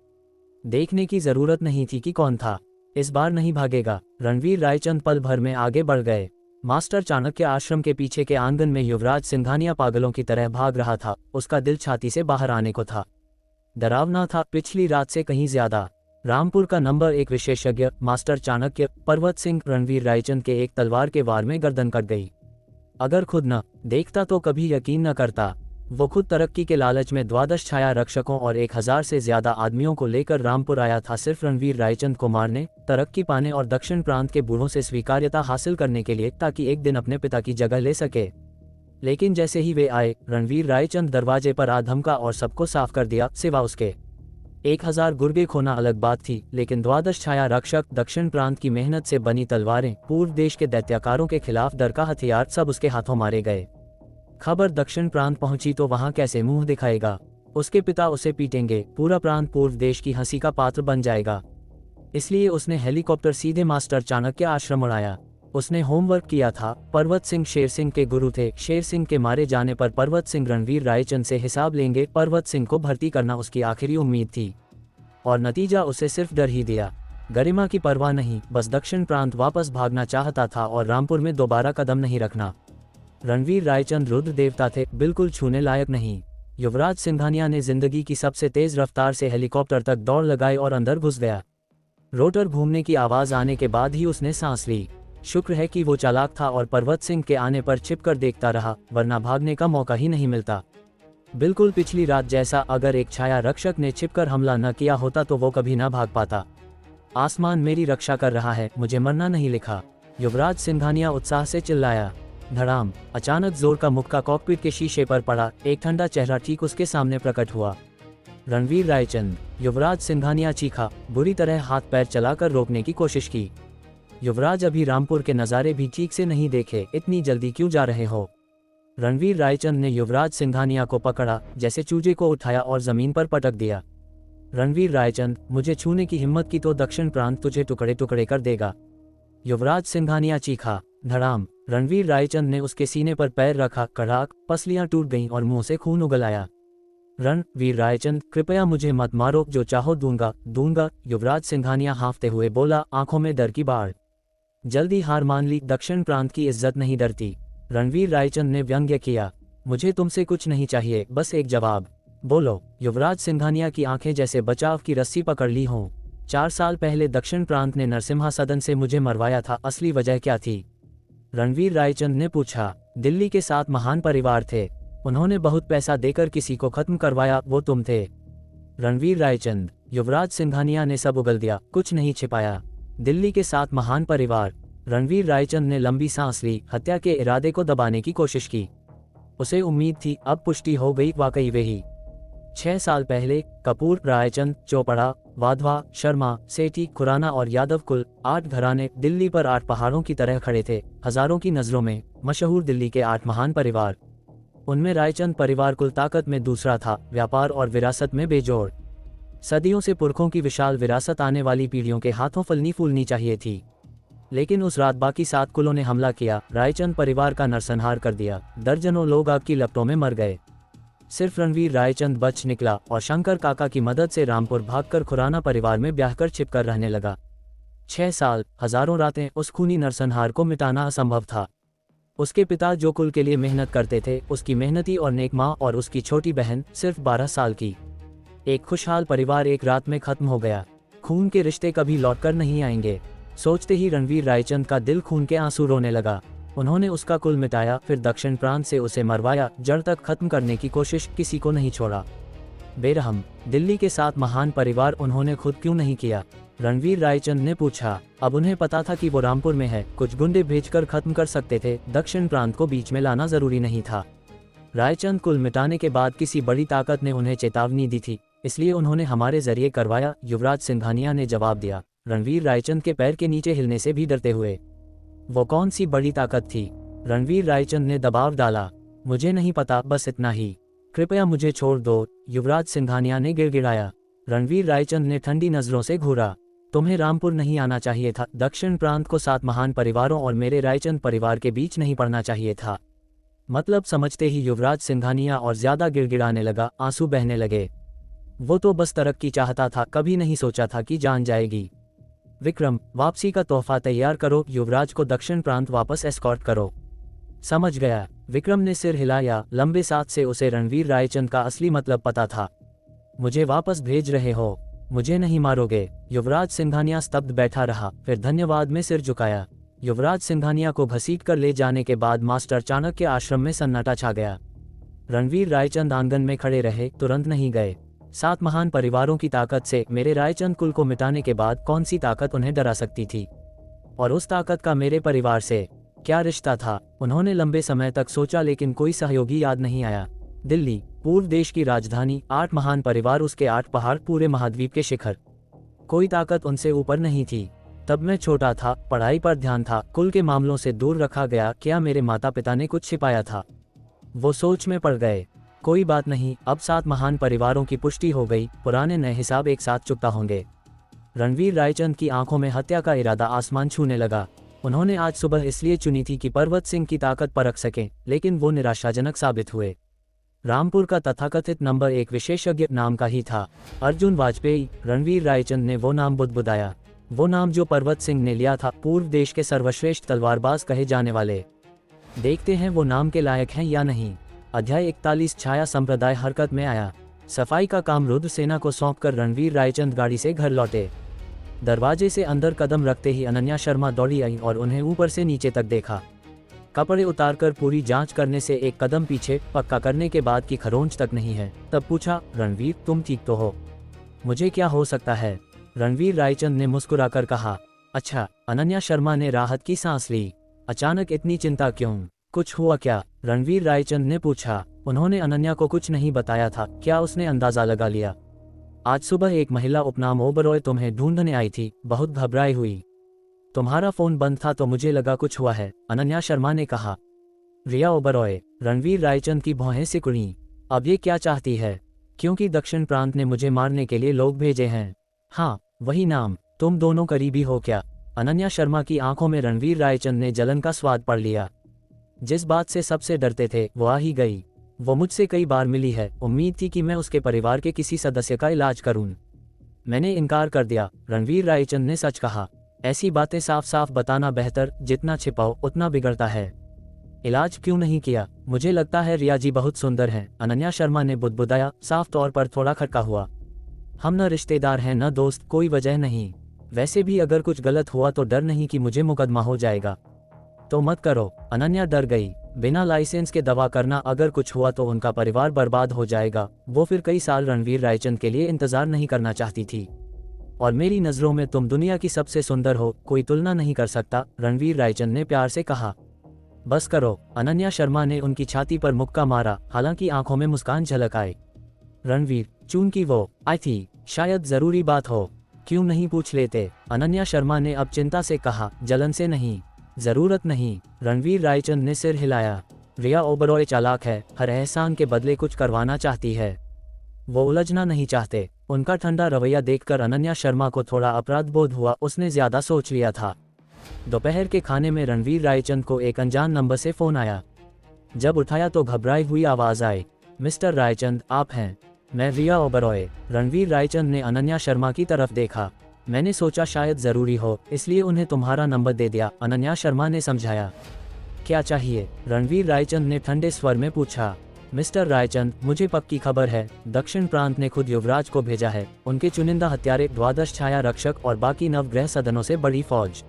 Speaker 2: देखने की जरूरत नहीं थी कि कौन था। इस बार नहीं भागेगा। रणवीर रायचंद पल भर में आगे बढ़ गए। मास्टर चाणक्य आश्रम के पीछे के आंगन में युवराज सिंघानिया पागलों की तरह भाग रहा था। उसका दिल छाती से बाहर आने को था। डरावना था, पिछली रात से कहीं ज्यादा। रामपुर का नंबर 1 विशेषज्ञ मास्टर चाणक्य, पर्वत सिंह, रणवीर रायचंद के एक तलवार के वार में गर्दन कट गई। अगर खुद न देखता तो कभी यकीन न करता। वो खुद तरक्की के लालच में 12 छाया रक्षकों और 1000 से ज्यादा आदमियों को लेकर रामपुर आया था, सिर्फ रणवीर रायचंद को मारने, तरक्की पाने और दक्षिण प्रांत के बूढ़ों से स्वीकार्यता हासिल करने के लिए, ताकि एक दिन अपने पिता की जगह ले सके। लेकिन जैसे ही वे आए, रणवीर रायचंद दरवाजे पर आ धमका और सबको साफ कर दिया, सिवा उसके। 1000 गुर्गे खोना अलग बात थी, लेकिन 12 छाया रक्षक, दक्षिण प्रांत की मेहनत से बनी तलवारें, पूर्व देश के दैत्याकारों के खिलाफ डर का हथियार, सब उसके हाथों मारे गए। खबर दक्षिण प्रांत पहुंची तो वहां कैसे मुंह दिखाएगा। उसके पिता उसे पीटेंगे, पूरा प्रांत पूर्व देश की हंसी का पात्र बन जाएगा। इसलिए उसने हेलीकॉप्टर सीधे मास्टर चाणक्य आश्रम उड़ाया। उसने होमवर्क किया था। पर्वत सिंह शेर सिंह के गुरु थे। शेर सिंह के मारे जाने पर पर्वत सिंह रणवीर रायचंद से हिसाब लेंगे। पर्वत सिंह को भर्ती करना उसकी आखिरी उम्मीद थी, और नतीजा उसे सिर्फ डर ही दिया। गरिमा की परवाह नहीं, बस दक्षिण प्रांत वापस भागना चाहता था और रामपुर में दोबारा कदम नहीं रखना। रणवीर रायचंद रुद्र देवता थे, बिल्कुल छूने लायक नहीं। युवराज सिंघानिया ने जिंदगी की सबसे तेज रफ्तार से हेलीकॉप्टर तक दौड़ लगाई और अंदर घुस गया। रोटर घूमने की आवाज आने के बाद ही उसने सांस ली। शुक्र है कि वो चालाक था और पर्वत सिंह के आने पर छिपकर देखता रहा, वरना भागने का मौका ही नहीं मिलता। बिल्कुल पिछली रात जैसा। अगर एक छाया रक्षक ने छिपकर हमला न किया होता तो वो कभी न भाग पाता। आसमान मेरी रक्षा कर रहा है, मुझे मरना नहीं लिखा, युवराज सिंघानिया उत्साह से चिल्लाया। धड़ाम, अचानक जोर का मुक्का कॉकपिट के शीशे पर पड़ा। एक ठंडा चेहरा ठीक उसके सामने प्रकट हुआ। रणवीर रायचंद। युवराज सिंघानिया चीखा, बुरी तरह हाथ पैर चलाकर रोकने की कोशिश की। युवराज, अभी रामपुर के नज़ारे भी ठीक से नहीं देखे, इतनी जल्दी क्यों जा रहे हो? रणवीर रायचंद ने युवराज सिंघानिया को पकड़ा, जैसे चूजे को उठाया और जमीन पर पटक दिया। रणवीर रायचंद, मुझे छूने की हिम्मत की तो दक्षिण प्रांत तुझे टुकड़े टुकड़े कर देगा। युवराज सिंघानिया चीखा। धड़ाम, रणवीर रायचंद ने उसके सीने पर पैर रखा। कड़ाक, पसलियां टूट गईं और मुंह से खून उगल आया। रणवीर रायचंद, कृपया मुझे मत मारो, जो चाहो दूंगा दूंगा, युवराज सिंघानिया हाँफते हुए बोला, आंखों में डर की बाढ़। जल्दी हार मान ली, दक्षिण प्रांत की इज्जत नहीं डरती, रणवीर रायचंद ने व्यंग्य किया। मुझे तुमसे कुछ नहीं चाहिए, बस एक जवाब। बोलो। युवराज सिंघानिया की आंखें जैसे बचाव की रस्सी पकड़ ली हों। 4 साल पहले दक्षिण प्रांत ने नरसिम्हा सदन से मुझे मरवाया था, असली वजह क्या थी? रणवीर रायचंद ने पूछा। दिल्ली के 7 महान परिवार थे, उन्होंने बहुत पैसा देकर किसी को खत्म करवाया, वो तुम थे। रणवीर रायचंद। युवराज सिंघानिया ने सब उगल दिया, कुछ नहीं छिपाया। दिल्ली के 7 महान परिवार। रणवीर रायचंद ने लंबी सांस ली, हत्या के इरादे को दबाने की कोशिश की। उसे उम्मीद थी, अब पुष्टि हो गई, वाकई वही। 6 साल पहले कपूर, रायचंद, चोपड़ा, वाधवा, शर्मा, सेठी, खुराना और यादव कुल 8 घराने दिल्ली पर 8 पहाड़ों की तरह खड़े थे, हजारों की नजरों में मशहूर दिल्ली के 8 महान परिवार। उनमें रायचंद परिवार कुल ताकत में दूसरा था, व्यापार और विरासत में बेजोड़। सदियों से पुरखों की विशाल विरासत आने वाली पीढ़ियों के हाथों फलनी फूलनी चाहिए थी। लेकिन उस रात बाकी 7 कुलों ने हमला किया, रायचंद परिवार का नरसंहार कर दिया। दर्जनों लोग आग की लपटों में मर गए। सिर्फ रणवीर रायचंद बच निकला और शंकर काका की मदद से रामपुर भागकर खुराना परिवार में ब्याह कर छिपकर रहने लगा। 6 साल, हजारों रातें, उस खूनी नरसंहार को मिटाना असंभव था। उसके पिता जो कुल के लिए मेहनत करते थे, उसकी मेहनती और नेक माँ और उसकी छोटी बहन सिर्फ 12 साल की। एक खुशहाल परिवार एक रात में खत्म हो गया। खून के रिश्ते कभी लौटकर नहीं आएंगे, सोचते ही रणवीर रायचंद का दिल खून के आंसू रोने लगा। उन्होंने उसका कुल मिटाया, फिर दक्षिण प्रांत से उसे मरवाया, जड़ तक खत्म करने की कोशिश, किसी को नहीं छोड़ा। बेरहम। दिल्ली के 7 महान परिवार उन्होंने खुद क्यों नहीं किया? रणवीर रायचंद ने पूछा। अब उन्हें पता था कि वो रामपुर में है, कुछ गुंडे भेजकर खत्म कर सकते थे, दक्षिण प्रांत को बीच में लाना जरूरी नहीं था। रायचंद कुल मिटाने के बाद किसी बड़ी ताकत ने उन्हें चेतावनी दी थी, इसलिए उन्होंने हमारे जरिए करवाया, युवराज सिंघानिया ने जवाब दिया, रणवीर रायचंद के पैर के नीचे हिलने से भी डरते हुए। वो कौन सी बड़ी ताकत थी? रणवीर रायचंद ने दबाव डाला। मुझे नहीं पता, बस इतना ही। कृपया मुझे छोड़ दो, युवराज सिंघानिया ने गिड़गिड़ाया। रणवीर रायचंद ने ठंडी नजरों से घूरा। तुम्हें रामपुर नहीं आना चाहिए था, दक्षिण प्रांत को 7 महान परिवारों और मेरे रायचंद परिवार के बीच नहीं पड़ना चाहिए था। मतलब समझते ही युवराज सिंघानिया और ज्यादा गिड़गिड़ाने लगा, आंसू बहने लगे। वो तो बस तरक्की चाहता था, कभी नहीं सोचा था कि जान जाएगी। विक्रम, वापसी का तोहफा तैयार करो, युवराज को दक्षिण प्रांत वापस एस्कॉर्ट करो। समझ गया। विक्रम ने सिर हिलाया। लंबे साथ से उसे रणवीर रायचंद का असली मतलब पता था। मुझे वापस भेज रहे हो? मुझे नहीं मारोगे? युवराज सिंघानिया स्तब्ध बैठा रहा, फिर धन्यवाद में सिर झुकाया। युवराज सिंघानिया को घसीट कर ले जाने के बाद मास्टर चाणक्य के आश्रम में सन्नाटा छा गया। रणवीर रायचंद आंगन में खड़े रहे, तुरंत नहीं गए। 7 महान परिवारों की ताकत से मेरे रायचंद कुल को मिटाने के बाद कौन सी ताकत उन्हें डरा सकती थी? और उस ताकत का मेरे परिवार से क्या रिश्ता था? उन्होंने लंबे समय तक सोचा, लेकिन कोई सहयोगी याद नहीं आया। दिल्ली, पूर्व देश की राजधानी, 8 महान परिवार, उसके 8 पहाड़, पूरे महाद्वीप के शिखर। कोई ताकत उनसे ऊपर नहीं थी। तब मैं छोटा था, पढ़ाई पर ध्यान था, कुल के मामलों से दूर रखा गया। क्या मेरे माता पिता ने कुछ छिपाया था? वो सोच में पड़ गए। कोई बात नहीं, अब 7 महान परिवारों की पुष्टि हो गई, पुराने नए हिसाब एक साथ चुकता होंगे। रणवीर रायचंद की आंखों में हत्या का इरादा आसमान छूने लगा। उन्होंने आज सुबह इसलिए चुनी थी कि पर्वत सिंह की ताकत परख सकें, लेकिन वो निराशाजनक साबित हुए। रामपुर का तथाकथित नंबर 1 विशेषज्ञ नाम का ही था, अर्जुन वाजपेयी। रणवीर रायचंद ने वो नाम बुदबुदाया, वो नाम जो पर्वत सिंह ने लिया था, पूर्व देश के सर्वश्रेष्ठ तलवारबाज कहे जाने वाले। देखते हैं वो नाम के लायक हैं या नहीं। अध्याय 41 छाया संप्रदाय हरकत में आया। सफाई का काम रुद्र सेना को सौंपकर रणवीर रायचंद गाड़ी से घर लौटे। दरवाजे से अंदर कदम रखते ही अनन्या शर्मा दौड़ी आई और उन्हें ऊपर से नीचे तक देखा। कपड़े उतारकर पूरी जांच करने से एक कदम पीछे, पक्का करने के बाद कि खरोंच तक नहीं है, तब पूछा, रणवीर तुम ठीक तो हो? मुझे क्या हो सकता है? रणवीर रायचंद ने मुस्कुराकर कहा। अच्छा। अनन्या शर्मा ने राहत की सांस ली। अचानक इतनी चिंता क्यों? कुछ हुआ क्या? रणवीर रायचंद ने पूछा। उन्होंने अनन्या को कुछ नहीं बताया था, क्या उसने अंदाजा लगा लिया? आज सुबह एक महिला उपनाम ओबरॉय तुम्हें ढूंढने आई थी, बहुत घबराई हुई। तुम्हारा फोन बंद था तो मुझे लगा कुछ हुआ है, अनन्या शर्मा ने कहा। रिया ओबरॉय। रणवीर रायचंद की भौहें सिकुड़ी। अब ये क्या चाहती है? क्योंकि दक्षिण प्रांत ने मुझे मारने के लिए लोग भेजे हैं। हाँ, वही नाम। तुम दोनों करीबी हो क्या? अनन्या शर्मा की आंखों में रणवीर रायचंद ने जलन का स्वाद पढ़ लिया। जिस बात से सबसे डरते थे वो आ ही गई। वो मुझसे कई बार मिली है, उम्मीद थी कि मैं उसके परिवार के किसी सदस्य का इलाज करूं। मैंने इनकार कर दिया, रणवीर रायचंद ने सच कहा। ऐसी बातें साफ साफ बताना बेहतर, जितना छिपाओ उतना बिगड़ता है। इलाज क्यों नहीं किया? मुझे लगता है रिया जी बहुत सुंदर हैं, अनन्या शर्मा ने बुदबुदाया, साफ तौर पर थोड़ा खटका हुआ। हम न रिश्तेदार हैं न दोस्त, कोई वजह नहीं। वैसे भी अगर कुछ गलत हुआ तो डर नहीं कि मुझे मुकदमा हो जाएगा। तो मत करो। अनन्या डर गई। बिना लाइसेंस के दवा करना, अगर कुछ हुआ तो उनका परिवार बर्बाद हो जाएगा। वो फिर कई साल रणवीर रायचंद के लिए इंतजार नहीं करना चाहती थी। और मेरी नज़रों में तुम दुनिया की सबसे सुंदर हो, कोई तुलना नहीं कर सकता, रणवीर रायचंद ने प्यार से कहा। बस करो। अनन्या शर्मा ने उनकी छाती पर मुक्का मारा, हालांकि आंखों में मुस्कान झलक आए। रणवीर, चूंकि वो आई थी, शायद जरूरी बात हो, क्यों नहीं पूछ लेते? अनन्या शर्मा ने अब चिंता से कहा। जलन से नहीं, जरूरत नहीं, रणवीर रायचंद ने सिर हिलाया। रिया ओबरॉय चालाक है, हर एहसान के बदले कुछ करवाना चाहती है। वो उलझना नहीं चाहते। उनका ठंडा रवैया देखकर अनन्या शर्मा को थोड़ा अपराध बोध हुआ, उसने ज्यादा सोच लिया था। दोपहर के खाने में रणवीर रायचंद को एक अनजान नंबर से फोन आया। जब उठाया तो घबराई हुई आवाज आई, मिस्टर रायचंद आप हैं? मैं रिया ओबरॉय। रणवीर रायचंद ने अनन्या शर्मा की तरफ देखा। मैंने सोचा शायद जरूरी हो, इसलिए उन्हें तुम्हारा नंबर दे दिया, अनन्या शर्मा ने समझाया। क्या चाहिए? रणवीर रायचंद ने ठंडे स्वर में पूछा। मिस्टर रायचंद, मुझे पक्की खबर है, दक्षिण प्रांत ने खुद युवराज को भेजा है, उनके चुनिंदा हत्यारे, 12 छाया रक्षक और बाकी नवग्रह सदनों से बड़ी फौज।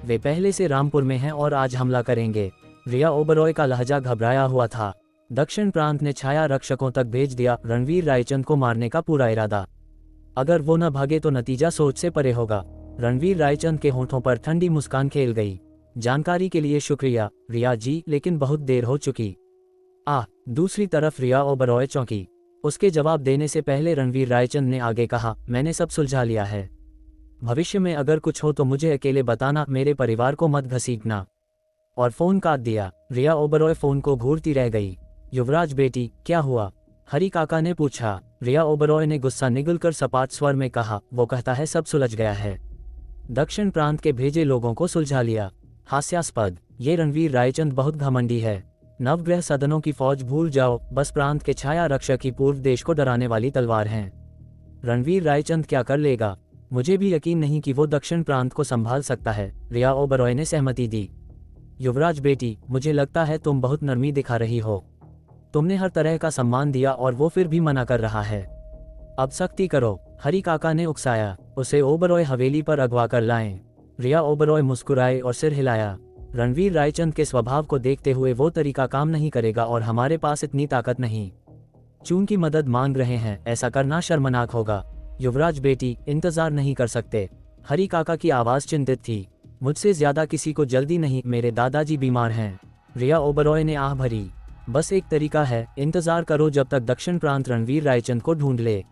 Speaker 2: वे पहले से रामपुर में हैं और आज हमला करेंगे। रिया ओबरॉय का लहजा घबराया हुआ था। दक्षिण प्रांत ने छाया रक्षकों तक भेज दिया रणवीर रायचंद को मारने का पूरा इरादा। अगर वो न भागे तो नतीजा सोच से परे होगा। रणवीर रायचंद के होंठों पर ठंडी मुस्कान खेल गई। जानकारी के लिए शुक्रिया रिया जी, लेकिन बहुत देर हो चुकी। दूसरी तरफ रिया ओबरॉय चौंकी। उसके जवाब देने से पहले रणवीर रायचंद ने आगे कहा, मैंने सब सुलझा लिया है। भविष्य में अगर कुछ हो तो मुझे अकेले बताना, मेरे परिवार को मत घसीटना। और फोन काट दिया। रिया ओबरॉय फोन को घूरती रह गई। युवराज बेटी, क्या हुआ? हरी काका ने पूछा। रिया ओबरॉय ने गुस्सा निगलकर सपाट स्वर में कहा, वो कहता है सब सुलझ गया है। दक्षिण प्रांत के भेजे लोगों को सुलझा लिया। हास्यास्पद, ये रणवीर रायचंद बहुत घमंडी है। नवग्रह सदनों की फौज भूल जाओ, बस प्रांत के छाया रक्षक ही पूर्व देश को डराने वाली तलवार हैं। रणवीर रायचंद क्या कर लेगा? मुझे भी यकीन नहीं कि वो दक्षिण प्रांत को संभाल सकता है, रिया ओबरॉय ने सहमति दी। युवराज बेटी, मुझे लगता है तुम बहुत नरमी दिखा रही हो। तुमने हर तरह का सम्मान दिया और वो फिर भी मना कर रहा है। अब सख्ती करो, हरी काका ने उकसाया। उसे ओबरॉय हवेली पर अगवा कर लाएं। रिया ओबरॉय मुस्कुराए और सिर हिलाया। रणवीर रायचंद के स्वभाव को देखते हुए वो तरीका काम नहीं करेगा और हमारे पास इतनी ताकत नहीं। चूंकि मदद मांग रहे हैं, ऐसा करना शर्मनाक होगा। युवराज बेटी, इंतजार नहीं कर सकते। हरी काका की आवाज चिंतित थी। मुझसे ज्यादा किसी को जल्दी नहीं, मेरे दादाजी बीमार हैं। रिया ओबरॉय ने आह भरी। बस एक तरीका है, इंतजार करो जब तक दक्षिण प्रांत रणवीर रायचंद को ढूंढ ले।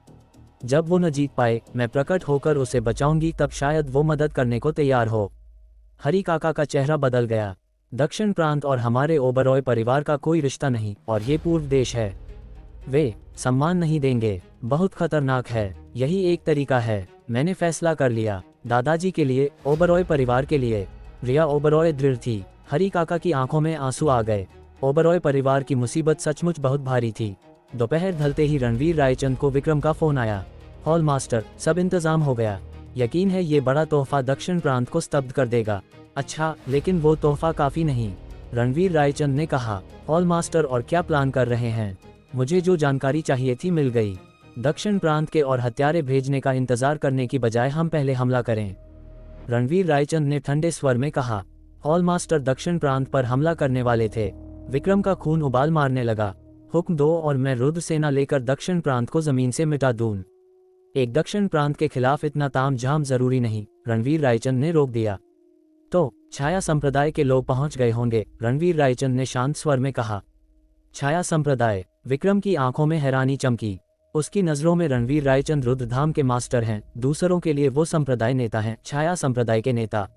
Speaker 2: जब वो न जीत पाए, मैं प्रकट होकर उसे बचाऊंगी, तब शायद वो मदद करने को तैयार हो। हरी काका का चेहरा बदल गया। दक्षिण प्रांत और हमारे ओबरॉय परिवार का कोई रिश्ता नहीं, और ये पूर्व देश है। वे सम्मान नहीं देंगे। बहुत खतरनाक है। यही एक तरीका है। मैंने फैसला कर लिया, दादाजी के लिए, ओबरॉय परिवार के लिए। रिया ओबरॉय दृढ़ थी। हरी काका की आंखों में आंसू आ गए। ओबरॉय परिवार की मुसीबत सचमुच बहुत भारी थी। दोपहर ढलते ही रणवीर रायचंद को विक्रम का फोन आया। हॉल मास्टर, सब इंतजाम हो गया। यकीन है ये बड़ा तोहफा दक्षिण प्रांत को स्तब्ध कर देगा। अच्छा, लेकिन वो तोहफा काफी नहीं, रणवीर रायचंद ने कहा। हॉल मास्टर, और क्या प्लान कर रहे हैं? मुझे जो जानकारी चाहिए थी मिल गई। दक्षिण प्रांत के और हत्यारे भेजने का इंतजार करने की बजाय हम पहले हमला करें, रणवीर रायचंद ने ठंडे स्वर में कहा। हॉल मास्टर दक्षिण प्रांत पर हमला करने वाले थे। विक्रम का खून उबाल मारने लगा। हुक्म दो और मैं रुद्र सेना लेकर दक्षिण प्रांत को जमीन से मिटा दूं। एक दक्षिण प्रांत के खिलाफ इतना तामझाम जरूरी नहीं, रणवीर रायचंद ने रोक दिया। तो छाया संप्रदाय के लोग पहुंच गए होंगे, रणवीर रायचंद ने शांत स्वर में कहा। छाया संप्रदाय? विक्रम की आंखों में हैरानी चमकी। उसकी नजरों में रणवीर रायचंद रुद्रधाम के मास्टर हैं, दूसरों के लिए वो संप्रदाय नेता हैं, छाया संप्रदाय के नेता।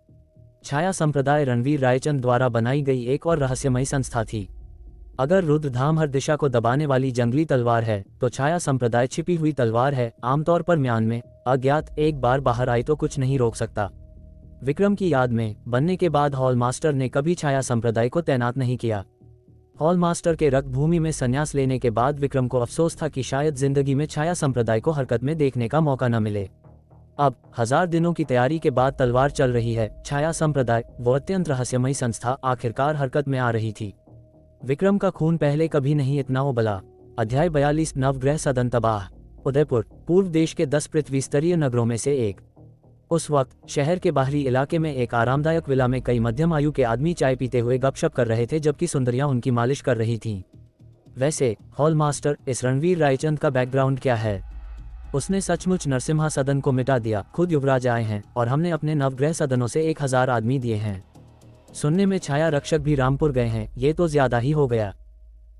Speaker 2: छाया संप्रदाय रणवीर रायचंद द्वारा बनाई गई एक और रहस्यमयी संस्था थी। अगर रुद्रधाम हर दिशा को दबाने वाली जंगली तलवार है, तो छाया संप्रदाय छिपी हुई तलवार है, आमतौर पर म्यान में अज्ञात, एक बार बाहर आई तो कुछ नहीं रोक सकता। विक्रम की याद में बनने के बाद हॉल मास्टर ने कभी छाया संप्रदाय को तैनात नहीं किया। हॉल मास्टर के रक्त भूमि में संन्यास लेने के बाद विक्रम को अफसोस था कि शायद जिंदगी में छाया संप्रदाय को हरकत में देखने का मौका न मिले। अब 1000 दिनों की तैयारी के बाद तलवार चल रही है। छाया संप्रदाय, वो अत्यंत रहस्यमयी संस्था, आखिरकार हरकत में आ रही थी। विक्रम का खून पहले कभी नहीं इतना उबला। अध्याय 42 नवग्रह सदन तबाह। उदयपुर पूर्व देश के 10 पृथ्वी स्तरीय नगरों में से एक। उस वक्त शहर के बाहरी इलाके में एक आरामदायक विला में कई मध्यम आयु के आदमी चाय पीते हुए गपशप कर रहे थे, जबकि सुंदरियां उनकी मालिश कर रही थीं। वैसे हॉल मास्टर इस रणवीर रायचंद का बैकग्राउंड क्या है? उसने सचमुच नरसिम्हा सदन को मिटा दिया। खुद युवराज आए हैं और हमने अपने नवग्रह सदनों से 1000 आदमी दिए हैं। सुनने में छाया रक्षक भी रामपुर गए हैं, ये तो ज्यादा ही हो गया।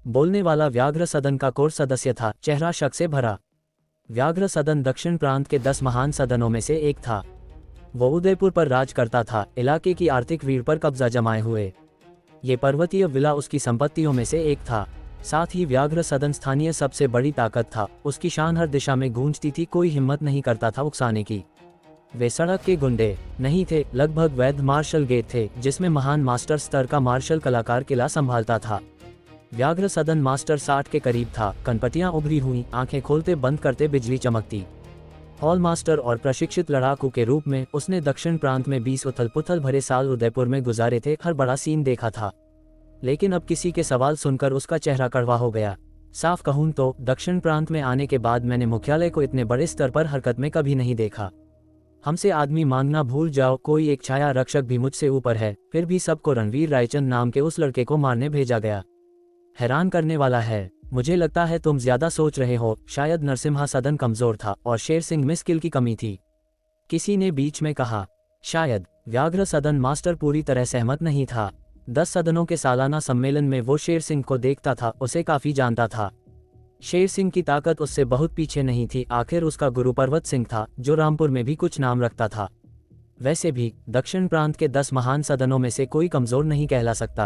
Speaker 2: बोलने वाला व्याघ्र सदन का कोर सदस्य था, चेहरा शक से भरा। व्याघ्र सदन दक्षिण प्रांत के 10 महान सदनों में से एक था। वो उदयपुर पर राज करता था, इलाके की आर्थिक रीढ़ पर कब्जा जमाए हुए। ये पर्वतीय विला उसकी संपत्तियों में से एक था। साथ ही व्याघ्र सदन स्थानीय सबसे बड़ी ताकत था। उसकी शान हर दिशा में गूंजती थी, कोई हिम्मत नहीं करता था उकसाने की। वे सड़क के गुंडे नहीं थे, लगभग वैध मार्शल गेट थे, जिसमें महान मास्टर स्तर का मार्शल कलाकार किला संभालता था। व्याघ्र सदन मास्टर 60 के करीब था। कनपटियां उभरी हुई, आंखें खोलते बंद करते बिजली चमकती। हॉल मास्टर और प्रशिक्षित लड़ाकू के रूप में उसने दक्षिण प्रांत में 20 उथल पुथल भरे साल उदयपुर में गुजारे थे, हर बड़ा सीन देखा था। लेकिन अब किसी के सवाल सुनकर उसका चेहरा कड़वा हो गया। साफ कहूं तो दक्षिण प्रांत में आने के बाद मैंने मुख्यालय को इतने बड़े स्तर पर हरकत में कभी नहीं देखा। हमसे आदमी मांगना भूल जाओ, कोई एक छाया रक्षक भी मुझसे ऊपर है, फिर भी सबको रणवीर रायचंद नाम के उस लड़के को मारने भेजा गया। हैरान करने वाला है। मुझे लगता है तुम ज्यादा सोच रहे हो, शायद नरसिम्हा सदन कमजोर था और शेर सिंह में स्किल की कमी थी, किसी ने बीच में कहा। शायद। व्याघ्र सदन मास्टर पूरी तरह सहमत नहीं था। 10 सदनों के सालाना सम्मेलन में वो शेर सिंह को देखता था, उसे काफी जानता था। शेर सिंह की ताकत उससे बहुत पीछे नहीं थी। आखिर उसका गुरु पर्वत सिंह था, जो रामपुर में भी कुछ नाम रखता था। वैसे भी दक्षिण प्रांत के 10 महान सदनों में से कोई कमजोर नहीं कहला सकता।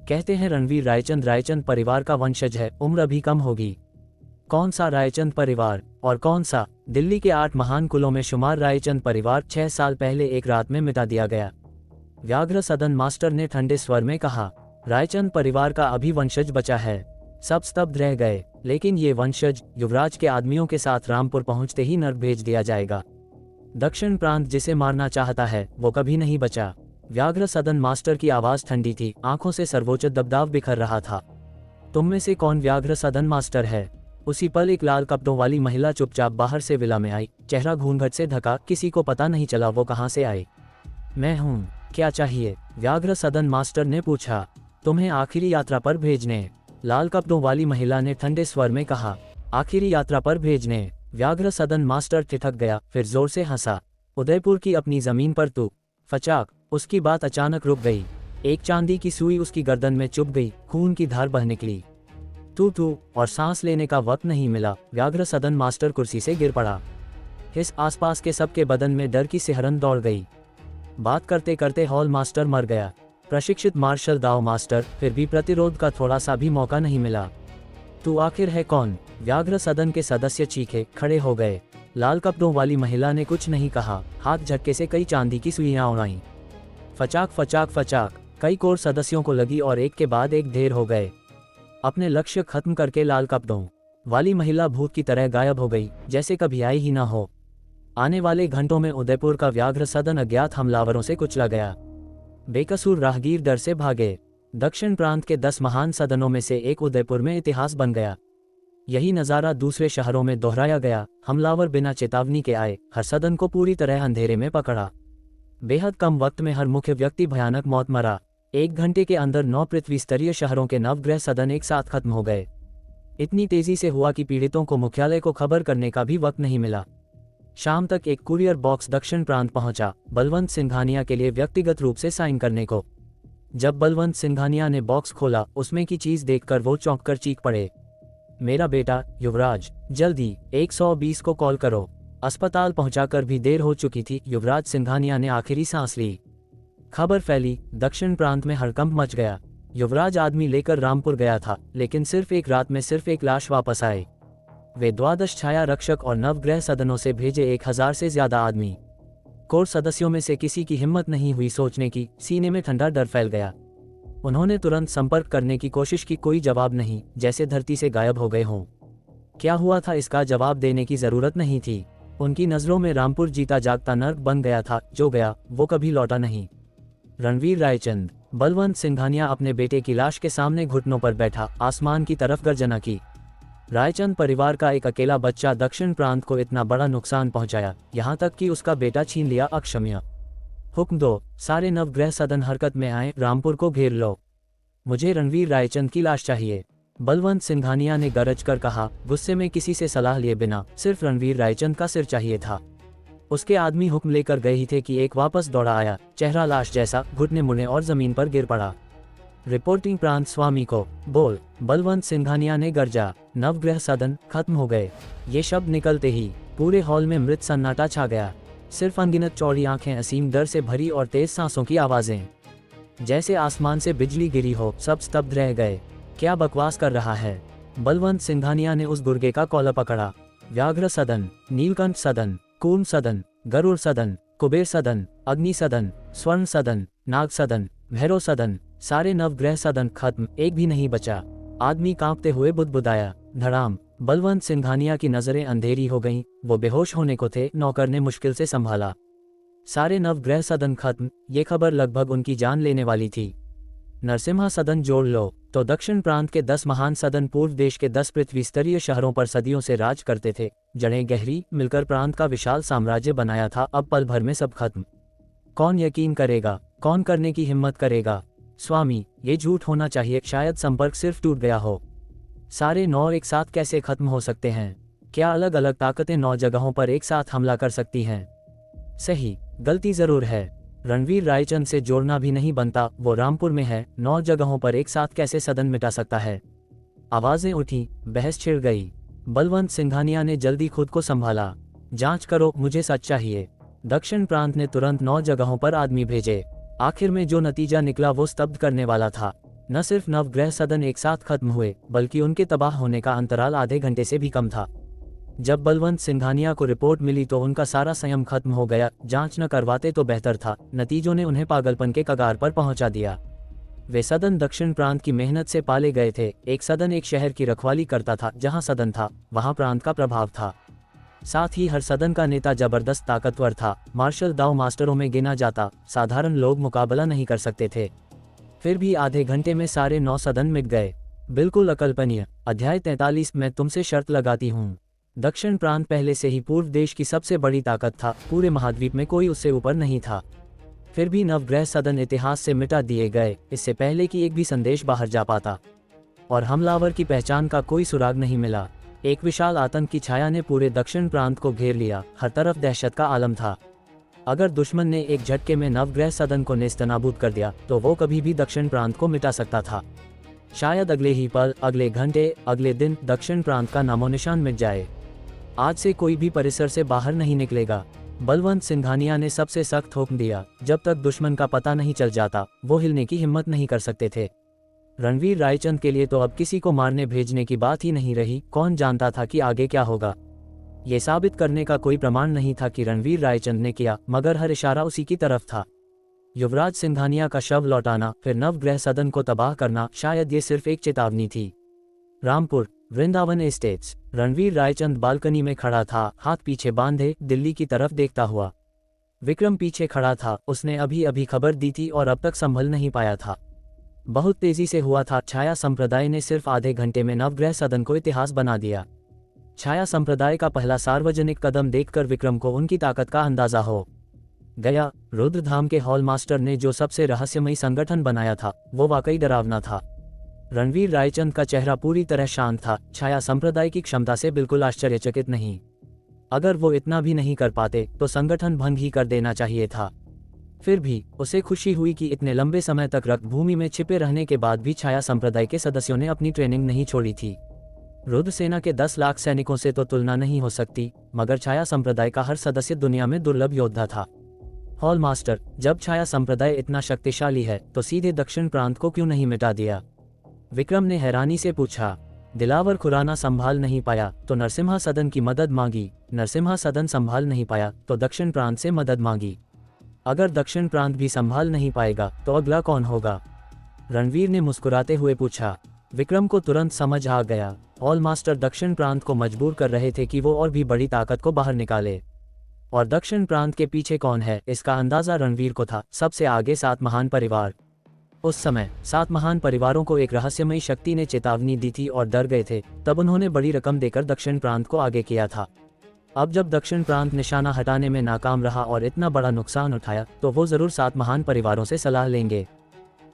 Speaker 2: कहते हैं रणवीर रायचंद परिवार का वंशज है, उम्र अभी कम होगी। कौन सा रायचंद परिवार और कौन सा? दिल्ली के 8 महान कुलों में शुमार रायचंद परिवार 6 साल पहले एक रात में मिटा दिया गया। व्याघ्र सदन मास्टर ने ठंडे स्वर में कहा। रायचंद परिवार का अभी वंशज बचा है। सब स्तब्ध रह गए। लेकिन ये वंशज युवराज के आदमियों के साथ रामपुर पहुंचते ही नर्क भेज दिया जाएगा। दक्षिण प्रांत जिसे मारना चाहता है वो कभी नहीं बचा। व्याघ्र सदन मास्टर की आवाज ठंडी थी, आंखों से सर्वोच्च दबदबा बिखर रहा था। तुम में से कौन व्याघ्र सदन मास्टर है? उसी पल एक लाल कपड़ों वाली महिला चुपचाप बाहर से विला में आई, चेहरा घूंघट से ढका। किसी को पता नहीं चला वो कहां से आई। मैं हूं, क्या चाहिए? व्याघ्र सदन मास्टर ने पूछा। तुम्हें आखिरी यात्रा पर भेजने, लाल कपड़ों वाली महिला ने ठंडे स्वर में कहा। आखिरी यात्रा पर भेजने? व्याघ्र सदन मास्टर ठिठक गया, फिर जोर से हंसा। उदयपुर की अपनी जमीन पर तू? फचाक। उसकी बात अचानक रुक गई। एक चांदी की सुई उसकी गर्दन में चुभ गई, खून की धार बह निकली। तू और सांस लेने का वक्त नहीं मिला। व्याघ्र सदन मास्टर कुर्सी से गिर पड़ा। इस आसपास के सबके बदन में डर की सिहरन दौड़ गई। बात करते करते हॉल मास्टर मर गया। प्रशिक्षित मार्शल दाव मास्टर, फिर भी प्रतिरोध का थोड़ा सा भी मौका नहीं मिला। तू आखिर है कौन? व्याघ्र सदन के सदस्य चीखे खड़े हो गए। लाल कपड़ों वाली महिला ने कुछ नहीं कहा। हाथ झटके से कई चांदी की सुइयां उड़ाईं। फचाक फचाक फचाक कई कोर सदस्यों को लगी और एक के बाद एक ढेर हो गए। अपने लक्ष्य खत्म करके लाल कपड़ों वाली महिला भूत की तरह गायब हो गई, जैसे कभी आई ही ना हो। आने वाले घंटों में उदयपुर का व्याघ्र सदन अज्ञात हमलावरों से कुचला गया। बेकसूर राहगीर डर से भागे। दक्षिण प्रांत के 10 महान सदनों में से एक उदयपुर में इतिहास बन गया। यही नज़ारा दूसरे शहरों में दोहराया गया। हमलावर बिना चेतावनी के आए, हर सदन को पूरी तरह अंधेरे में पकड़ा। बेहद कम वक्त में हर मुख्य व्यक्ति भयानक मौत मरा। 1 घंटे के अंदर 9 पृथ्वी स्तरीय शहरों के नवग्रह सदन एक साथ खत्म हो गए। इतनी तेजी से हुआ कि पीड़ितों को मुख्यालय को खबर करने का भी वक्त नहीं मिला। शाम तक एक कुरियर बॉक्स दक्षिण प्रांत पहुंचा, बलवंत सिंघानिया के लिए व्यक्तिगत रूप से साइन करने को। जब बलवंत सिंघानिया ने बॉक्स खोला, उसमें की चीज देखकर वो चौंक कर चीख पड़े। मेरा बेटा युवराज, जल्दी 120 को कॉल करो। अस्पताल पहुंचाकर भी देर हो चुकी थी। युवराज सिंघानिया ने आखिरी सांस ली। खबर फैली, दक्षिण प्रांत में हड़कंप मच गया। युवराज आदमी लेकर रामपुर गया था, लेकिन सिर्फ एक रात में सिर्फ एक लाश वापस आए। वे 12 छाया रक्षक और नवग्रह सदनों से भेजे 1000 से ज्यादा आदमी। कोर सदस्यों में से किसी की हिम्मत नहीं हुई सोचने की, सीने में ठंडा डर फैल गया। उन्होंने तुरंत संपर्क करने की कोशिश की, कोई जवाब नहीं, जैसे धरती से गायब हो गए हों। क्या हुआ था इसका जवाब देने की जरूरत नहीं थी। उनकी नजरों में रामपुर जीता जागता नर्क बन गया था। जो गया वो कभी लौटा नहीं। रणवीर रायचंद बलवंत सिंघानिया अपने बेटे की लाश के सामने घुटनों पर बैठा आसमान की तरफ गर्जना की। रायचंद परिवार का एक अकेला बच्चा दक्षिण प्रांत को इतना बड़ा नुकसान पहुंचाया, यहाँ तक कि उसका बेटा छीन लिया अक्षम्य। हुक्म दो, सारे नवग्रह सदन हरकत में आए, रामपुर को घेर लो। मुझे रणवीर रायचंद की लाश चाहिए। बलवंत सिंघानिया ने गरज कर कहा, गुस्से में किसी से सलाह लिए बिना सिर्फ रणवीर रायचंद का सिर चाहिए था। उसके आदमी हुक्म लेकर गए ही थे कि एक वापस दौड़ा आया, चेहरा लाश जैसा, घुटने मुड़े और जमीन पर गिर पड़ा। रिपोर्टिंग प्रांत स्वामी को बोल, बलवंत सिंघानिया ने गरजा। नवग्रह सदन खत्म हो गए। ये शब्द निकलते ही पूरे हॉल में मृत सन्नाटा छा गया। सिर्फ अनगिनत चौड़ी आंखें, असीम डर से भरी और तेज सांसों की आवाजें, जैसे आसमान से बिजली गिरी हो। सब स्तब्ध रह गए। क्या बकवास कर रहा है? बलवंत सिंघानिया ने उस गुर्गे का कॉलर पकड़ा। व्याघ्र सदन, नीलकंठ सदन, कूर्म सदन, गरुड़ सदन, कुबेर सदन, अग्नि सदन, स्वर्ण सदन, नाग सदन, भैरव सदन, सारे नवग्रह सदन खत्म, एक भी नहीं बचा। आदमी कांपते हुए बुदबुदाया। धड़ाम। बलवंत सिंघानिया की नजरें अंधेरी हो गईं। वो बेहोश होने को थे, नौकर ने मुश्किल से संभाला। सारे नवग्रह सदन खत्म, ये खबर लगभग उनकी जान लेने वाली थी। नरसिम्हा सदन जोड़ लो तो दक्षिण प्रांत के 10 महान सदन पूर्व देश के 10 पृथ्वी स्तरीय शहरों पर सदियों से राज करते थे। जड़ें गहरी, मिलकर प्रांत का विशाल साम्राज्य बनाया था। अब पल भर में सब खत्म। कौन यकीन करेगा? कौन करने की हिम्मत करेगा? स्वामी, ये झूठ होना चाहिए। शायद संपर्क सिर्फ टूट गया हो। सारे 9 एक साथ कैसे खत्म हो सकते हैं? क्या अलग अलग ताकतें 9 जगहों पर एक साथ हमला कर सकती हैं? सही, गलती जरूर है। रणवीर रायचंद से जोड़ना भी नहीं बनता। वो रामपुर में है, 9 जगहों पर एक साथ कैसे सदन मिटा सकता है? आवाजें उठी, बहस छिड़ गई। बलवंत सिंघानिया ने जल्दी खुद को संभाला। जांच करो, मुझे सच चाहिए। दक्षिण प्रांत ने तुरंत 9 जगहों पर आदमी भेजे। आखिर में जो नतीजा निकला वो स्तब्ध करने वाला था। न सिर्फ नवग्रह सदन एक साथ खत्म हुए, बल्कि उनके तबाह होने का अंतराल आधे घंटे से भी कम था। जब बलवंत सिंघानिया को रिपोर्ट मिली तो उनका सारा संयम खत्म हो गया। जांच न करवाते तो बेहतर था। नतीजों ने उन्हें पागलपन के कगार पर पहुंचा दिया। वे सदन दक्षिण प्रांत की मेहनत से पाले गए थे। एक सदन एक शहर की रखवाली करता था। जहां सदन था, वहां प्रांत का प्रभाव था। साथ ही हर सदन का नेता जबरदस्त ताकतवर था। मार्शल दाव मास्टरों में गिना जाता। साधारण लोग मुकाबला नहीं कर सकते थे। फिर भी आधे घंटे में सारे 9 सदन मिट गए। बिल्कुल अकल्पनीय। अध्याय 43। मैं तुमसे शर्त लगाती हूँ। दक्षिण प्रांत पहले से ही पूर्व देश की सबसे बड़ी ताकत था। पूरे महाद्वीप में कोई उससे ऊपर नहीं था। फिर भी नवग्रह सदन इतिहास से मिटा दिए गए, इससे पहले कि एक भी संदेश बाहर जा पाता। और हमलावर की पहचान का कोई सुराग नहीं मिला। एक विशाल आतंक की छाया ने पूरे दक्षिण प्रांत को घेर लिया। हर तरफ दहशत का आलम था। अगर दुश्मन ने एक झटके में नवग्रह सदन को नेस्तनाबूद कर दिया तो वो कभी भी दक्षिण प्रांत को मिटा सकता था। शायद अगले ही पल, अगले घंटे, अगले दिन दक्षिण प्रांत का नामो निशान मिट जाए। आज से कोई भी परिसर से बाहर नहीं निकलेगा। बलवंत सिंघानिया ने सबसे सख्त हुक्म दिया। जब तक दुश्मन का पता नहीं चल जाता, वो हिलने की हिम्मत नहीं कर सकते थे। रणवीर रायचंद के लिए तो अब किसी को मारने भेजने की बात ही नहीं रही। कौन जानता था कि आगे क्या होगा? ये साबित करने का कोई प्रमाण नहीं था कि रणवीर रायचंद ने किया, मगर हर इशारा उसी की तरफ था। युवराज सिंघानिया का शव लौटाना, फिर नवग्रह सदन को तबाह करना, शायद ये सिर्फ एक चेतावनी थी। रामपुर, वृंदावन एस्टेट्स। रणवीर रायचंद बालकनी में खड़ा था, हाथ पीछे बांधे, दिल्ली की तरफ देखता हुआ। विक्रम पीछे खड़ा था। उसने अभी अभी खबर दी थी और अब तक संभल नहीं पाया था। बहुत तेजी से हुआ था। छाया संप्रदाय ने सिर्फ आधे घंटे में नवग्रह सदन को इतिहास बना दिया। छाया संप्रदाय का पहला सार्वजनिक कदम देखकर विक्रम को उनकी ताकत का अंदाजा हो गया। रुद्रधाम के हॉल मास्टर ने जो सबसे रहस्यमयी संगठन बनाया था, वो वाकई डरावना था। रणवीर रायचंद का चेहरा पूरी तरह शांत था। छाया संप्रदाय की क्षमता से बिल्कुल आश्चर्यचकित नहीं। अगर वो इतना भी नहीं कर पाते तो संगठन भंग ही कर देना चाहिए था। फिर भी उसे खुशी हुई कि इतने लंबे समय तक रक्तभूमि में छिपे रहने के बाद भी छाया संप्रदाय के सदस्यों ने अपनी ट्रेनिंग नहीं छोड़ी थी। रुद्र सेना के 10 लाख सैनिकों से तो तुलना नहीं हो सकती, मगर छाया संप्रदाय का हर सदस्य दुनिया में दुर्लभ योद्धा था। हॉल मास्टर, जब छाया संप्रदाय इतना शक्तिशाली है तो सीधे दक्षिण प्रांत को क्यों नहीं मिटा दिया? विक्रम ने हैरानी से पूछा। दिलावर खुराना संभाल नहीं पाया तो नरसिम्हा सदन की मदद मांगी। नरसिम्हा सदन संभाल नहीं पाया तो दक्षिण प्रांत से मदद मांगी। अगर दक्षिण प्रांत भी संभाल नहीं पाएगा तो अगला कौन होगा? रणवीर ने मुस्कुराते हुए पूछा। विक्रम को तुरंत समझ आ गया। हॉल मास्टर दक्षिण प्रांत को मजबूर कर रहे थे कि वो और भी बड़ी ताकत को बाहर निकाले। और दक्षिण प्रांत के पीछे कौन है, इसका अंदाजा रणवीर को था। सबसे आगे 7 महान परिवार। उस समय 7 महान परिवारों को एक रहस्यमयी शक्ति ने चेतावनी दी थी और डर गए थे। तब उन्होंने बड़ी रकम देकर दक्षिण प्रांत को आगे किया था। अब जब दक्षिण प्रांत निशाना हटाने में नाकाम रहा और इतना बड़ा नुकसान उठाया, तो वो जरूर 7 महान परिवारों से सलाह लेंगे।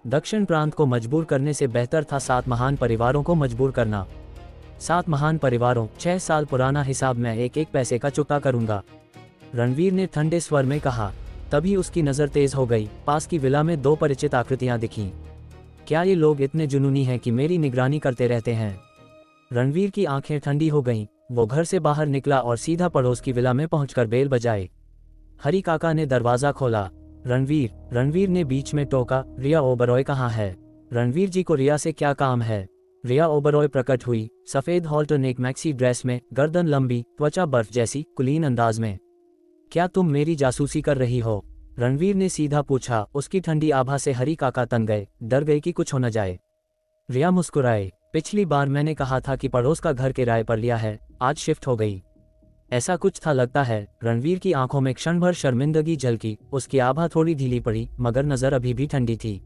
Speaker 2: दक्षिण प्रांत को मजबूर करने से बेहतर था 7 महान परिवारों को मजबूर करना। 7 महान परिवारों, 6 साल पुराना हिसाब मैं एक एक पैसे का चुकता करूंगा, रणवीर ने ठंडे स्वर में कहा। तभी उसकी नज़र तेज हो गई। पास की विला में 2 परिचित आकृतियां दिखीं। क्या ये लोग इतने जुनूनी हैं कि मेरी निगरानी करते रहते हैं? रणवीर की आंखें ठंडी हो गईं। वो घर से बाहर निकला और सीधा पड़ोस की विला में पहुंचकर बेल बजाई। हरी काका ने दरवाजा खोला। रणवीर ने बीच में टोका, रिया ओबरॉय कहाँ है? रणवीर जी को रिया से क्या काम है? रिया ओबरॉय प्रकट हुई, सफेद हॉल्टरनेक मैक्सी ड्रेस में, गर्दन लंबी, त्वचा बर्फ जैसी कुलीन अंदाज में। क्या तुम मेरी जासूसी कर रही हो? रणवीर ने सीधा पूछा। उसकी ठंडी आभा से हरी काका तन गए, डर गए कि कुछ हो न जाए। रिया मुस्कुराए। पिछली बार मैंने कहा था कि पड़ोस का घर किराए पर लिया है, आज शिफ्ट हो गई। ऐसा कुछ था लगता है। रणवीर की आंखों में क्षण भर शर्मिंदगी झलकी। उसकी आभा थोड़ी ढीली पड़ी, मगर नजर अभी भी ठंडी थी।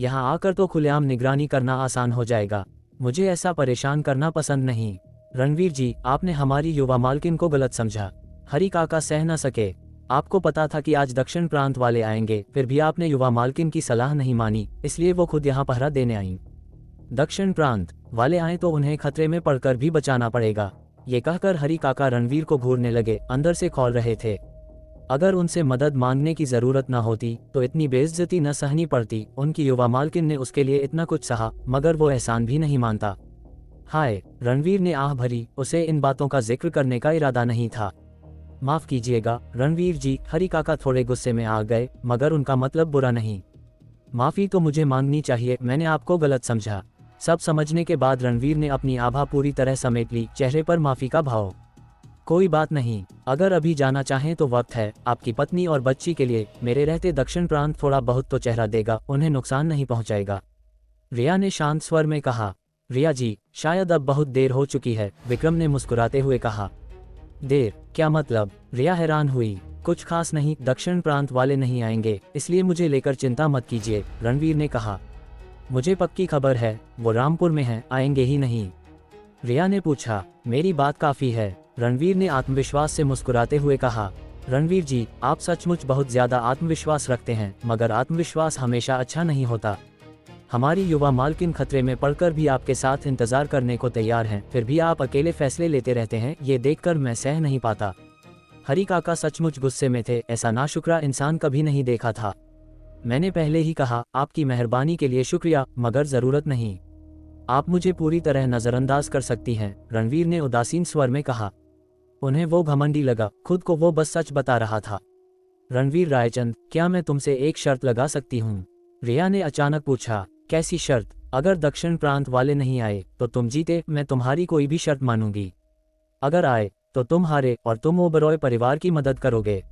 Speaker 2: यहाँ आकर तो खुलेआम निगरानी करना आसान हो जाएगा। मुझे ऐसा परेशान करना पसंद नहीं। रणवीर जी, आपने हमारी युवा मालकिन को गलत समझा। हरी काका सह न सके। आपको पता था कि आज दक्षिण प्रांत वाले आएंगे, फिर भी आपने युवा मालकिन की सलाह नहीं मानी, इसलिए वो खुद यहाँ पहरा देने आईं। दक्षिण प्रांत वाले आए तो उन्हें खतरे में पड़कर भी बचाना पड़ेगा। ये कहकर हरी काका रणवीर को घूरने लगे, अंदर से खौल रहे थे। अगर उनसे मदद मांगने की जरूरत न होती तो इतनी बेइज्जती न सहनी पड़ती। उनकी युवा मालकिन ने उसके लिए इतना कुछ सहा, मगर वो एहसान भी नहीं मानता। हाय, रणवीर ने आह भरी। उसे इन बातों का जिक्र करने का इरादा नहीं था। माफ कीजिएगा रणवीर जी, हरी काका थोड़े गुस्से में आ गए, मगर उनका मतलब बुरा नहीं। माफी तो मुझे मांगनी चाहिए, मैंने आपको गलत समझा। सब समझने के बाद रणवीर ने अपनी आभा पूरी तरह समेट ली, चेहरे पर माफी का भाव। कोई बात नहीं, अगर अभी जाना चाहें तो वक्त है। आपकी पत्नी और बच्ची के लिए मेरे रहते दक्षिण प्रांत थोड़ा बहुत तो चेहरा देगा, उन्हें नुकसान नहीं पहुंचाएगा। रिया ने शांत स्वर में कहा। रिया जी, शायद अब बहुत देर हो चुकी है, विक्रम ने मुस्कुराते हुए कहा। देर? क्या मतलब? रिया हैरान हुई। कुछ खास नहीं, दक्षिण प्रांत वाले नहीं आएंगे, इसलिए मुझे लेकर चिंता मत कीजिए, रणवीर ने कहा। मुझे पक्की खबर है, वो रामपुर में हैं, आएंगे ही नहीं। रिया ने पूछा। मेरी बात काफी है, रणवीर ने आत्मविश्वास से मुस्कुराते हुए कहा। रणवीर जी, आप सचमुच बहुत ज्यादा आत्मविश्वास रखते हैं, मगर आत्मविश्वास हमेशा अच्छा नहीं होता। हमारी युवा मालकिन खतरे में पड़कर भी आपके साथ इंतजार करने को तैयार हैं, फिर भी आप अकेले फैसले लेते रहते हैं, ये देखकर मैं सह नहीं पाता। हरी काका सचमुच गुस्से में थे। ऐसा नाशुक्रा इंसान कभी नहीं देखा था। मैंने पहले ही कहा, आपकी मेहरबानी के लिए शुक्रिया, मगर जरूरत नहीं। आप मुझे पूरी तरह नजरअंदाज कर सकती हैं, रणवीर ने उदासीन स्वर में कहा। उन्हें वो घमंडी लगा, खुद को वो बस सच बता रहा था। रणवीर रायचंद, क्या मैं तुमसे एक शर्त लगा सकती हूँ? रिया ने अचानक पूछा। कैसी शर्त? अगर दक्षिण प्रांत वाले नहीं आए तो तुम जीते, मैं तुम्हारी कोई भी शर्त मानूंगी। अगर आए तो तुम हारे और तुम ओबरॉय परिवार की मदद करोगे।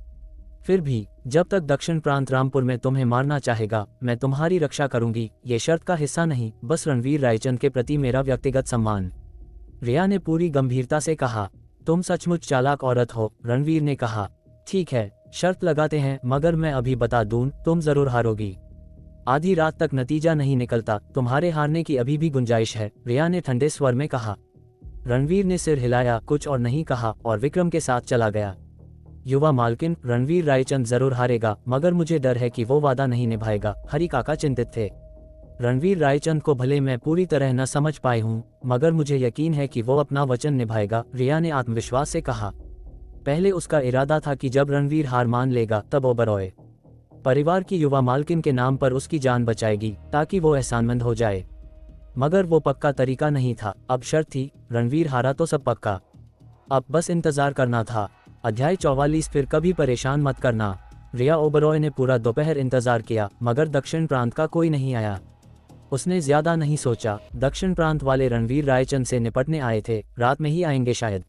Speaker 2: फिर भी जब तक दक्षिण प्रांत रामपुर में तुम्हें मारना चाहेगा, मैं तुम्हारी रक्षा करूंगी। ये शर्त का हिस्सा नहीं, बस रणवीर रायचंद के प्रति मेरा व्यक्तिगत सम्मान। रिया ने पूरी गंभीरता से कहा। तुम सचमुच चालाक औरत हो, रणवीर ने कहा। ठीक है, शर्त लगाते हैं, मगर मैं अभी बता दूं, तुम जरूर हारोगी। आधी रात तक नतीजा नहीं निकलता, तुम्हारे हारने की अभी भी गुंजाइश है, रिया ने ठंडे स्वर में कहा। रणवीर ने सिर हिलाया, कुछ और नहीं कहा और विक्रम के साथ चला गया। युवा मालकिन, रणवीर रायचंद जरूर हारेगा, मगर मुझे डर है कि वो वादा नहीं निभाएगा, हरी काका चिंतित थे। रणवीर रायचंद को भले मैं पूरी तरह न समझ पाई हूँ, मगर मुझे यकीन है कि वो अपना वचन निभाएगा, रिया ने आत्मविश्वास से कहा। पहले उसका इरादा था कि जब रणवीर हार मान लेगा तब ओबरॉय परिवार की युवा मालकिन के नाम पर उसकी जान बचाएगी, ताकि वो एहसानमंद हो जाए। मगर वो पक्का तरीका नहीं था। अब शर्त थी, रणवीर हारा तो सब पक्का। अब बस इंतजार करना था। अध्याय 44। फिर कभी परेशान मत करना। रिया ओबरॉय ने पूरा दोपहर इंतजार किया, मगर दक्षिण प्रांत का कोई नहीं आया। उसने ज्यादा नहीं सोचा, दक्षिण प्रांत वाले रणवीर रायचंद से निपटने आए थे, रात में ही आएंगे शायद।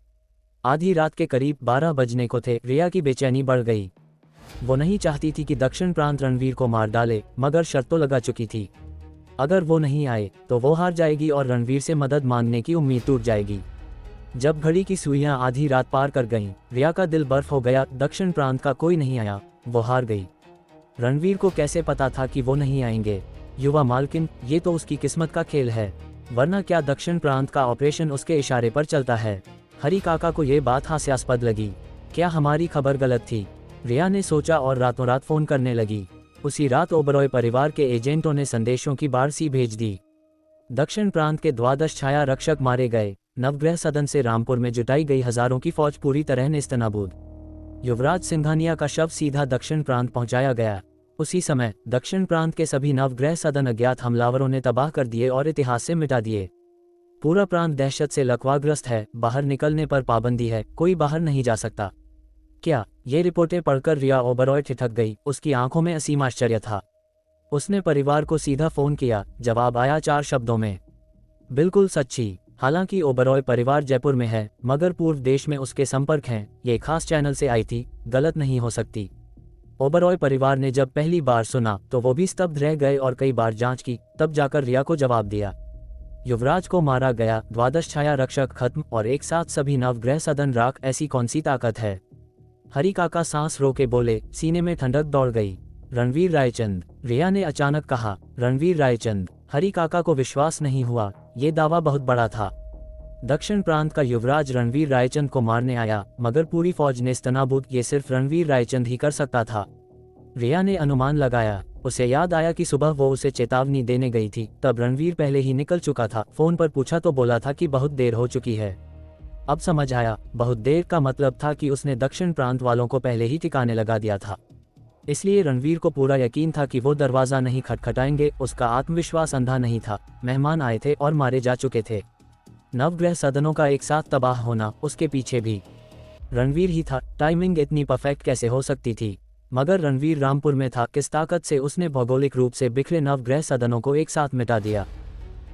Speaker 2: आधी रात के करीब 12 बजने को थे। रिया की बेचैनी बढ़ गई। वो नहीं चाहती थी कि दक्षिण प्रांत रणवीर को मार डाले, मगर शर्त तो लगा चुकी थी। अगर वो नहीं आए तो वो हार जाएगी और रणवीर से मदद मांगने की उम्मीद टूट जाएगी। जब घड़ी की सुइयां आधी रात पार कर गईं, रिया का दिल बर्फ हो गया। दक्षिण प्रांत का कोई नहीं आया, वो हार गई। रणवीर को कैसे पता था कि वो नहीं आएंगे? युवा मालकिन, ये तो उसकी किस्मत का खेल है, वरना क्या दक्षिण प्रांत का ऑपरेशन उसके इशारे पर चलता है। हरी काका को ये बात हास्यास्पद लगी। क्या हमारी खबर गलत थी? रिया ने सोचा और रातों रात फोन करने लगी। उसी रात ओबरॉय परिवार के एजेंटों ने संदेशों की बारसी भेज दी। दक्षिण प्रांत के द्वादश छाया रक्षक मारे गए। नवग्रह सदन से रामपुर में जुटाई गई हजारों की फौज पूरी तरह नेस्तनाबूद। युवराज सिंघानिया का शव सीधा दक्षिण प्रांत पहुंचाया गया। उसी समय दक्षिण प्रांत के सभी नवग्रह सदन अज्ञात हमलावरों ने तबाह कर दिए और इतिहास से मिटा दिए। पूरा प्रांत दहशत से लकवाग्रस्त है, बाहर निकलने पर पाबंदी है, कोई बाहर नहीं जा सकता। क्या? ये रिपोर्टें पढ़कर रिया ओबरॉय ठिठक गई। उसकी आंखों में असीम आश्चर्य था। उसने परिवार को सीधा फोन किया। जवाब आया 4 शब्दों में, बिल्कुल सच्ची। हालांकि ओबरॉय परिवार जयपुर में है, मगर पूर्व देश में उसके संपर्क हैं। ये खास चैनल से आई थी, गलत नहीं हो सकती। ओबरॉय परिवार ने जब पहली बार सुना तो वो भी स्तब्ध रह गए और कई बार जांच की, तब जाकर रिया को जवाब दिया। युवराज को मारा गया, द्वादश छाया रक्षक खत्म और एक साथ सभी नवग्रह सदन राख। ऐसी कौन सी ताकत है? हरी काका सांस रोके बोले। सीने में ठंडक दौड़ गई। रणवीर रायचंद, रिया ने अचानक कहा। रणवीर रायचंद? हरी काका को विश्वास नहीं हुआ। ये दावा बहुत बड़ा था। दक्षिण प्रांत का युवराज रणवीर रायचंद को मारने आया, मगर पूरी फौज नेस्तनाबूद। ये सिर्फ रणवीर रायचंद ही कर सकता था। रिया ने अनुमान लगाया। उसे याद आया कि सुबह वो उसे चेतावनी देने गई थी, तब रणवीर पहले ही निकल चुका था। फोन पर पूछा तो बोला था कि बहुत देर हो चुकी है। अब समझ आया, बहुत देर का मतलब था कि उसने दक्षिण प्रांत वालों को पहले ही ठिकाने लगा दिया था। इसलिए रणवीर को पूरा यकीन था कि वो दरवाजा नहीं खटखटाएंगे। उसका आत्मविश्वास अंधा नहीं था। मेहमान आए थे और मारे जा चुके थे। नवग्रह सदनों का एक साथ तबाह होना, उसके पीछे भी रणवीर ही था। टाइमिंग इतनी परफेक्ट कैसे हो सकती थी? मगर रणवीर रामपुर में था। किस ताकत से उसने भौगोलिक रूप से बिखरे नवग्रह सदनों को एक साथ मिटा दिया?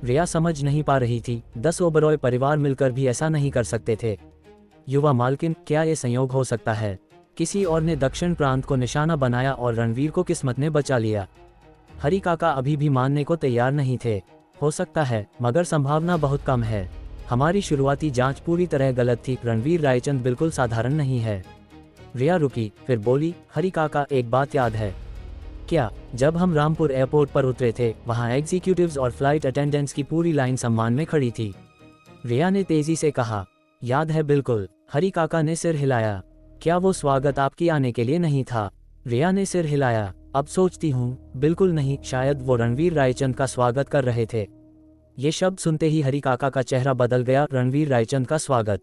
Speaker 2: रिया समझ नहीं पा रही थी। 10 ओबरॉय परिवार मिलकर भी ऐसा नहीं कर सकते थे। युवा मालकिन, क्या ये संयोग हो सकता है? किसी और ने दक्षिण प्रांत को निशाना बनाया और रणवीर को किस्मत ने बचा लिया। हरी काका अभी भी मानने को तैयार नहीं थे। हो सकता है, मगर संभावना बहुत कम है। हमारी शुरुआती जांच पूरी तरह गलत थी। रणवीर रायचंद बिल्कुल साधारण नहीं है। रिया रुकी, फिर बोली। हरी काका, एक बात याद है क्या? जब हम रामपुर एयरपोर्ट पर उतरे थे, वहां एग्जीक्यूटिव्स और फ्लाइट अटेंडेंट्स की पूरी लाइन सम्मान में खड़ी थी। रिया ने तेजी से कहा। याद है, बिल्कुल। हरी काका ने सिर हिलाया। क्या वो स्वागत आपकी आने के लिए नहीं था? रिया ने सिर हिलाया। अब सोचती हूँ, बिल्कुल नहीं। शायद वो रणवीर रायचंद का स्वागत कर रहे थे। ये शब्द सुनते ही हरी काका का चेहरा बदल गया। रणवीर रायचंद का स्वागत?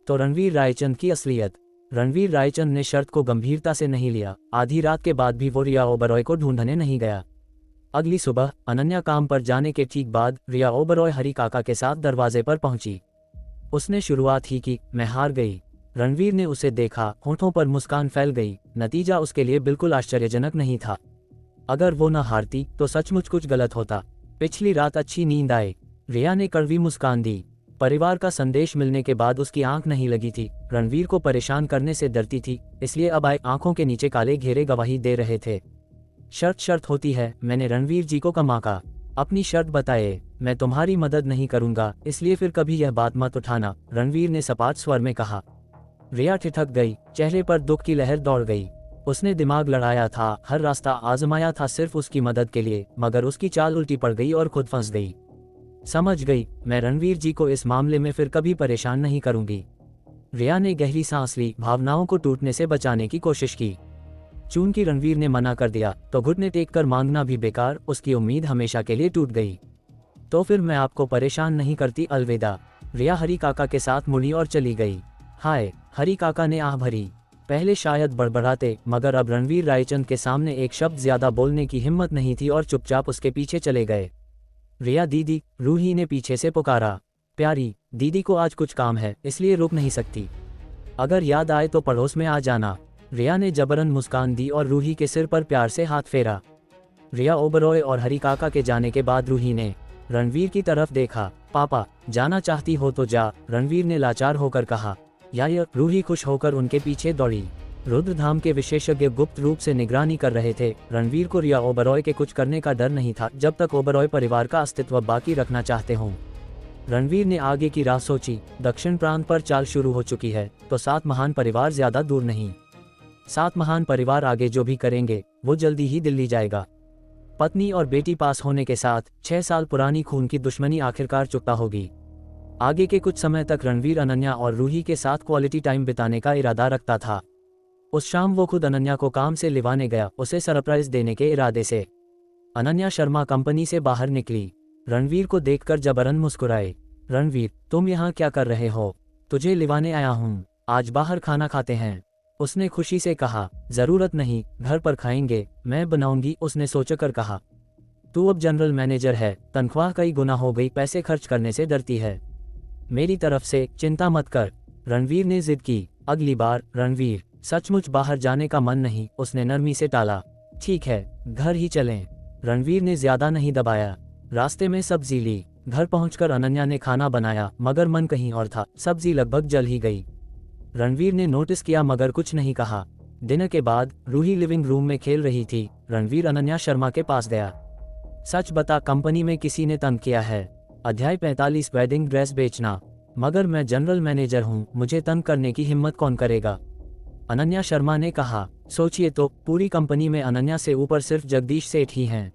Speaker 2: तो रणवीर रायचंद की असलियत? रणवीर रायचंद ने शर्त को गंभीरता से नहीं लिया। आधी रात के बाद भी वो रिया ओबरॉय को ढूंढने नहीं गया। अगली सुबह अनन्या काम पर जाने के ठीक बाद रिया ओबरॉय हरी काका के साथ दरवाजे पर पहुंची। उसने शुरुआत ही की। मैं हार गई। रणवीर ने उसे देखा। होठों पर मुस्कान फैल गई। नतीजा उसके लिए बिल्कुल आश्चर्यजनक नहीं था। अगर वो न हारती तो सचमुच कुछ गलत होता। पिछली रात अच्छी नींद आए। रिया ने कड़वी मुस्कान दी। परिवार का संदेश मिलने के बाद उसकी आंख नहीं लगी थी। रणवीर को परेशान करने से डरती थी, इसलिए अब आए आंखों के नीचे काले घेरे गवाही दे रहे थे। शर्त होती है। मैंने रणवीर जी को कहा। अपनी शर्त बताए। मैं तुम्हारी मदद नहीं करूंगा, इसलिए फिर कभी यह बात मत उठाना, रणवीर ने सपाट स्वर में कहा। रिया ठिठक गई। चेहरे पर दुख की लहर दौड़ गई। उसने दिमाग लड़ाया था, हर रास्ता आजमाया था सिर्फ उसकी मदद के लिए, मगर उसकी चाल उल्टी पड़ गई और खुद फंस गई। समझ गई, मैं रणवीर जी को इस मामले में फिर कभी परेशान नहीं करूंगी। रिया ने गहरी सांस ली, भावनाओं को टूटने से बचाने की कोशिश की। चूंकि रणवीर ने मना कर दिया तो घुटने टेक कर मांगना भी बेकार। उसकी उम्मीद हमेशा के लिए टूट गई। तो फिर मैं आपको परेशान नहीं करती, अलविदा। रिया हरी काका के साथ मुड़ी और चली गई। हाय, हरी काका ने आह भरी। पहले शायद बड़बड़ाते, मगर अब रणवीर रायचंद के सामने एक शब्द ज्यादा बोलने की हिम्मत नहीं थी और चुपचाप उसके पीछे चले गए। रिया दीदी, रूही ने पीछे से पुकारा। प्यारी, दीदी को आज कुछ काम है, इसलिए रुक नहीं सकती। अगर याद आए तो पड़ोस में आ जाना। रिया ने जबरन मुस्कान दी और रूही के सिर पर प्यार से हाथ फेरा। रिया ओबरॉय और हरी काका के जाने के बाद रूही ने रणवीर की तरफ देखा। पापा, जाना चाहती हो तो जा, रणवीर ने लाचार होकर कहा। यार, रूही खुश होकर उनके पीछे दौड़ी। रुद्रधाम के विशेषज्ञ गुप्त रूप से निगरानी कर रहे थे। रणवीर को रिया ओबरॉय के कुछ करने का डर नहीं था, जब तक ओबरॉय परिवार का अस्तित्व बाकी रखना चाहते हों। रणवीर ने आगे की राह सोची। दक्षिण प्रांत पर चाल शुरू हो चुकी है, तो 7 महान परिवार ज्यादा दूर नहीं। 7 महान परिवार आगे जो भी करेंगे वो जल्दी ही दिल्ली जाएगा। पत्नी और बेटी पास होने के साथ 6 साल पुरानी खून की दुश्मनी आखिरकार चुकता होगी। आगे के कुछ समय तक रणवीर अनन्या और रूही के साथ क्वालिटी टाइम बिताने का इरादा रखता था। उस शाम वो खुद अनन्या को काम से लिवाने गया, उसे सरप्राइज देने के इरादे से। अनन्या शर्मा कंपनी से बाहर निकली। रणवीर को देखकर जबरन मुस्कुराए। रणवीर, तुम यहाँ क्या कर रहे हो? तुझे लिवाने आया हूँ, आज बाहर खाना खाते हैं। उसने खुशी से कहा। जरूरत नहीं, घर पर खाएंगे, मैं बनाऊंगी, उसने सोचकर कहा। तू अब जनरल मैनेजर है, तनख्वाह कई गुना हो गई, पैसे खर्च करने से डरती है। मेरी तरफ से चिंता मत कर, रणवीर ने जिद की। अगली बार। रणवीर, सचमुच बाहर जाने का मन नहीं, उसने नरमी से टाला। ठीक है, घर ही चलें। रणवीर ने ज्यादा नहीं दबाया। रास्ते में सब्जी ली। घर पहुंचकर अनन्या ने खाना बनाया, मगर मन कहीं और था, सब्जी लगभग जल ही गई। रणवीर ने नोटिस किया मगर कुछ नहीं कहा। डिनर के बाद रूही लिविंग रूम में खेल रही थी। रणवीर अनन्या शर्मा के पास गया। सच बता, कंपनी में किसी ने तंग किया है? अध्याय 45 वेडिंग ड्रेस बेचना। मगर मैं जनरल मैनेजर हूँ, मुझे तंग करने की हिम्मत कौन करेगा? अनन्या शर्मा ने कहा। सोचिए तो, पूरी कंपनी में अनन्या से ऊपर सिर्फ जगदीश सेठ ही हैं।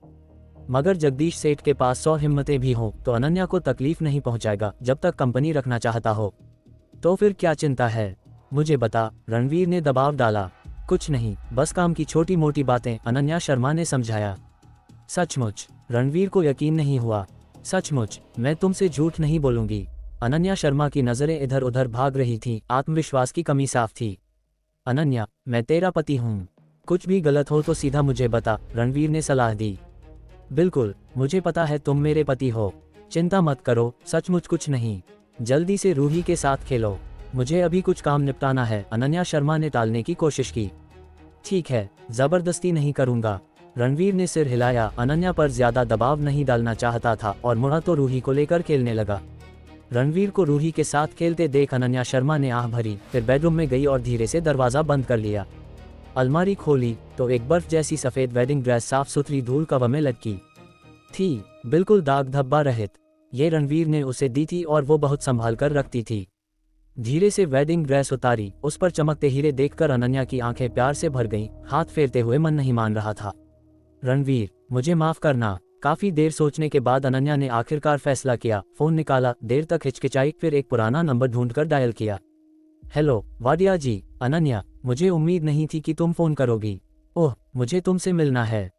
Speaker 2: मगर जगदीश सेठ के पास 100 हिम्मतें भी हों तो अनन्या को तकलीफ नहीं पहुंचाएगा जब तक कंपनी रखना चाहता हो। तो फिर क्या चिंता है? मुझे बता, रणवीर ने दबाव डाला। कुछ नहीं, बस काम की छोटी मोटी बातें, अनन्या शर्मा ने समझाया। सचमुच? रणवीर को यकीन नहीं हुआ। सचमुच, मैं तुमसे झूठ नहीं बोलूंगी। अनन्या शर्मा की नजरें इधर उधर भाग रही थीं, आत्मविश्वास की कमी साफ थी। अनन्या, मैं तेरा पति हूँ, कुछ भी गलत हो तो सीधा मुझे बता, रणवीर ने सलाह दी। बिल्कुल, मुझे पता है तुम मेरे पति हो, चिंता मत करो, सचमुच कुछ नहीं। जल्दी से रूही के साथ खेलो, मुझे अभी कुछ काम निपटाना है, अनन्या शर्मा ने टालने की कोशिश की। ठीक है, जबरदस्ती नहीं करूंगा, रणवीर ने सिर हिलाया। अनन्या पर ज्यादा दबाव नहीं डालना चाहता था और मुड़ा तो रूही को लेकर खेलने लगा। रणवीर को रूही के साथ खेलते देख अनन्या शर्मा ने आह भरी, फिर बेडरूम में गई और धीरे से दरवाजा बंद कर लिया। अलमारी खोली तो एक बर्फ जैसी सफेद वेडिंग ड्रेस साफ सुथरी धूल कवर में लटकी थी, बिल्कुल दाग धब्बा रहित। ये रणवीर ने उसे दी थी और वो बहुत संभाल कर रखती थी। धीरे से वेडिंग ड्रेस उतारी, उस पर चमकते हीरे देखकर अनन्या की आंखें प्यार से भर गईं, हाथ फेरते हुए मन नहीं मान रहा था। रणवीर, मुझे माफ करना। काफी देर सोचने के बाद अनन्या ने आखिरकार फैसला किया। फोन निकाला, देर तक हिचकिचाई, फिर एक पुराना नंबर ढूंढकर डायल किया। हेलो वाडिया जी। अनन्या, मुझे उम्मीद नहीं थी कि तुम फोन करोगी। ओह, मुझे तुमसे मिलना है। ...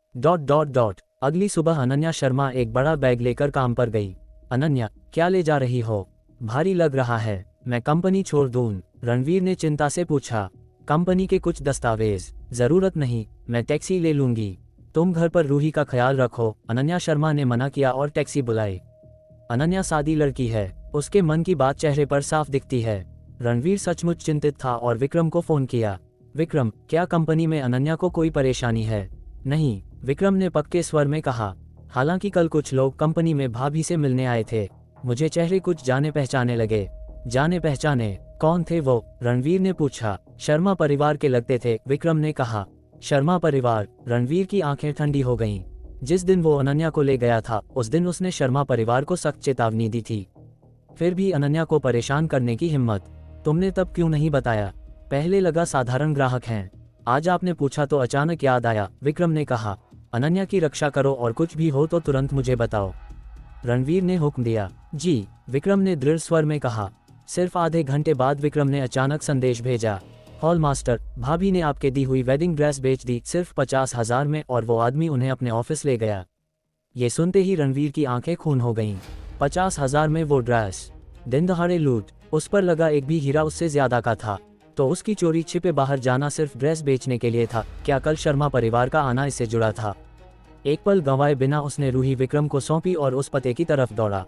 Speaker 2: अगली सुबह अनन्या शर्मा एक बड़ा बैग लेकर काम पर गई। अनन्या, क्या ले जा रही हो? भारी लग रहा है। मैं कंपनी छोड़ दूं? रणवीर ने चिंता से पूछा। कंपनी के कुछ दस्तावेज? जरूरत नहीं, मैं टैक्सी ले लूंगी। तुम घर पर रूही का ख्याल रखो, अनन्या शर्मा ने मना किया और टैक्सी बुलाई। अनन्या सादी लड़की है, उसके मन की बात चेहरे पर साफ दिखती है। रणवीर सचमुच चिंतित था और विक्रम को फोन किया। विक्रम, क्या कंपनी में अनन्या को कोई परेशानी है? नहीं, विक्रम ने पक्के स्वर में कहा। हालांकि कल कुछ लोग कंपनी में भाभी से मिलने आए थे, मुझे चेहरे कुछ जाने पहचाने लगे। जाने पहचाने? कौन थे वो? रणवीर ने पूछा। शर्मा परिवार के लगते थे, विक्रम ने कहा। शर्मा परिवार? रणवीर की आंखें ठंडी हो गईं। जिस दिन वो अनन्या को ले गया था उस दिन उसने शर्मा परिवार को सख्त चेतावनी दी थी। फिर भी अनन्या को परेशान करने की हिम्मत? तुमने तब क्यों नहीं बताया? पहले लगा साधारण ग्राहक हैं, आज आपने पूछा तो अचानक याद आया, विक्रम ने कहा। अनन्या की रक्षा करो और कुछ भी हो तो तुरंत मुझे बताओ, रणवीर ने हुक्म दिया। जी, विक्रम ने दृढ़ स्वर में कहा। सिर्फ आधे घंटे बाद विक्रम ने अचानक संदेश भेजा। हॉल मास्टर, भाभी ने आपके दी हुई वेडिंग ड्रेस बेच दी, सिर्फ 50,000 में, और वो आदमी उन्हें अपने ऑफिस ले गया। ये सुनते ही रणवीर की आंखें खून हो गईं। 50,000 में वो ड्रेस? दिन दहाड़े लूट? उस पर लगा एक भी हीरा उससे ज्यादा का था, तो उसकी चोरी छिपे बाहर जाना सिर्फ ड्रेस बेचने के लिए था? क्या कल शर्मा परिवार का आना इससे जुड़ा था? एक पल गंवाए बिना उसने रूही विक्रम को सौंपी और उस पते की तरफ दौड़ा।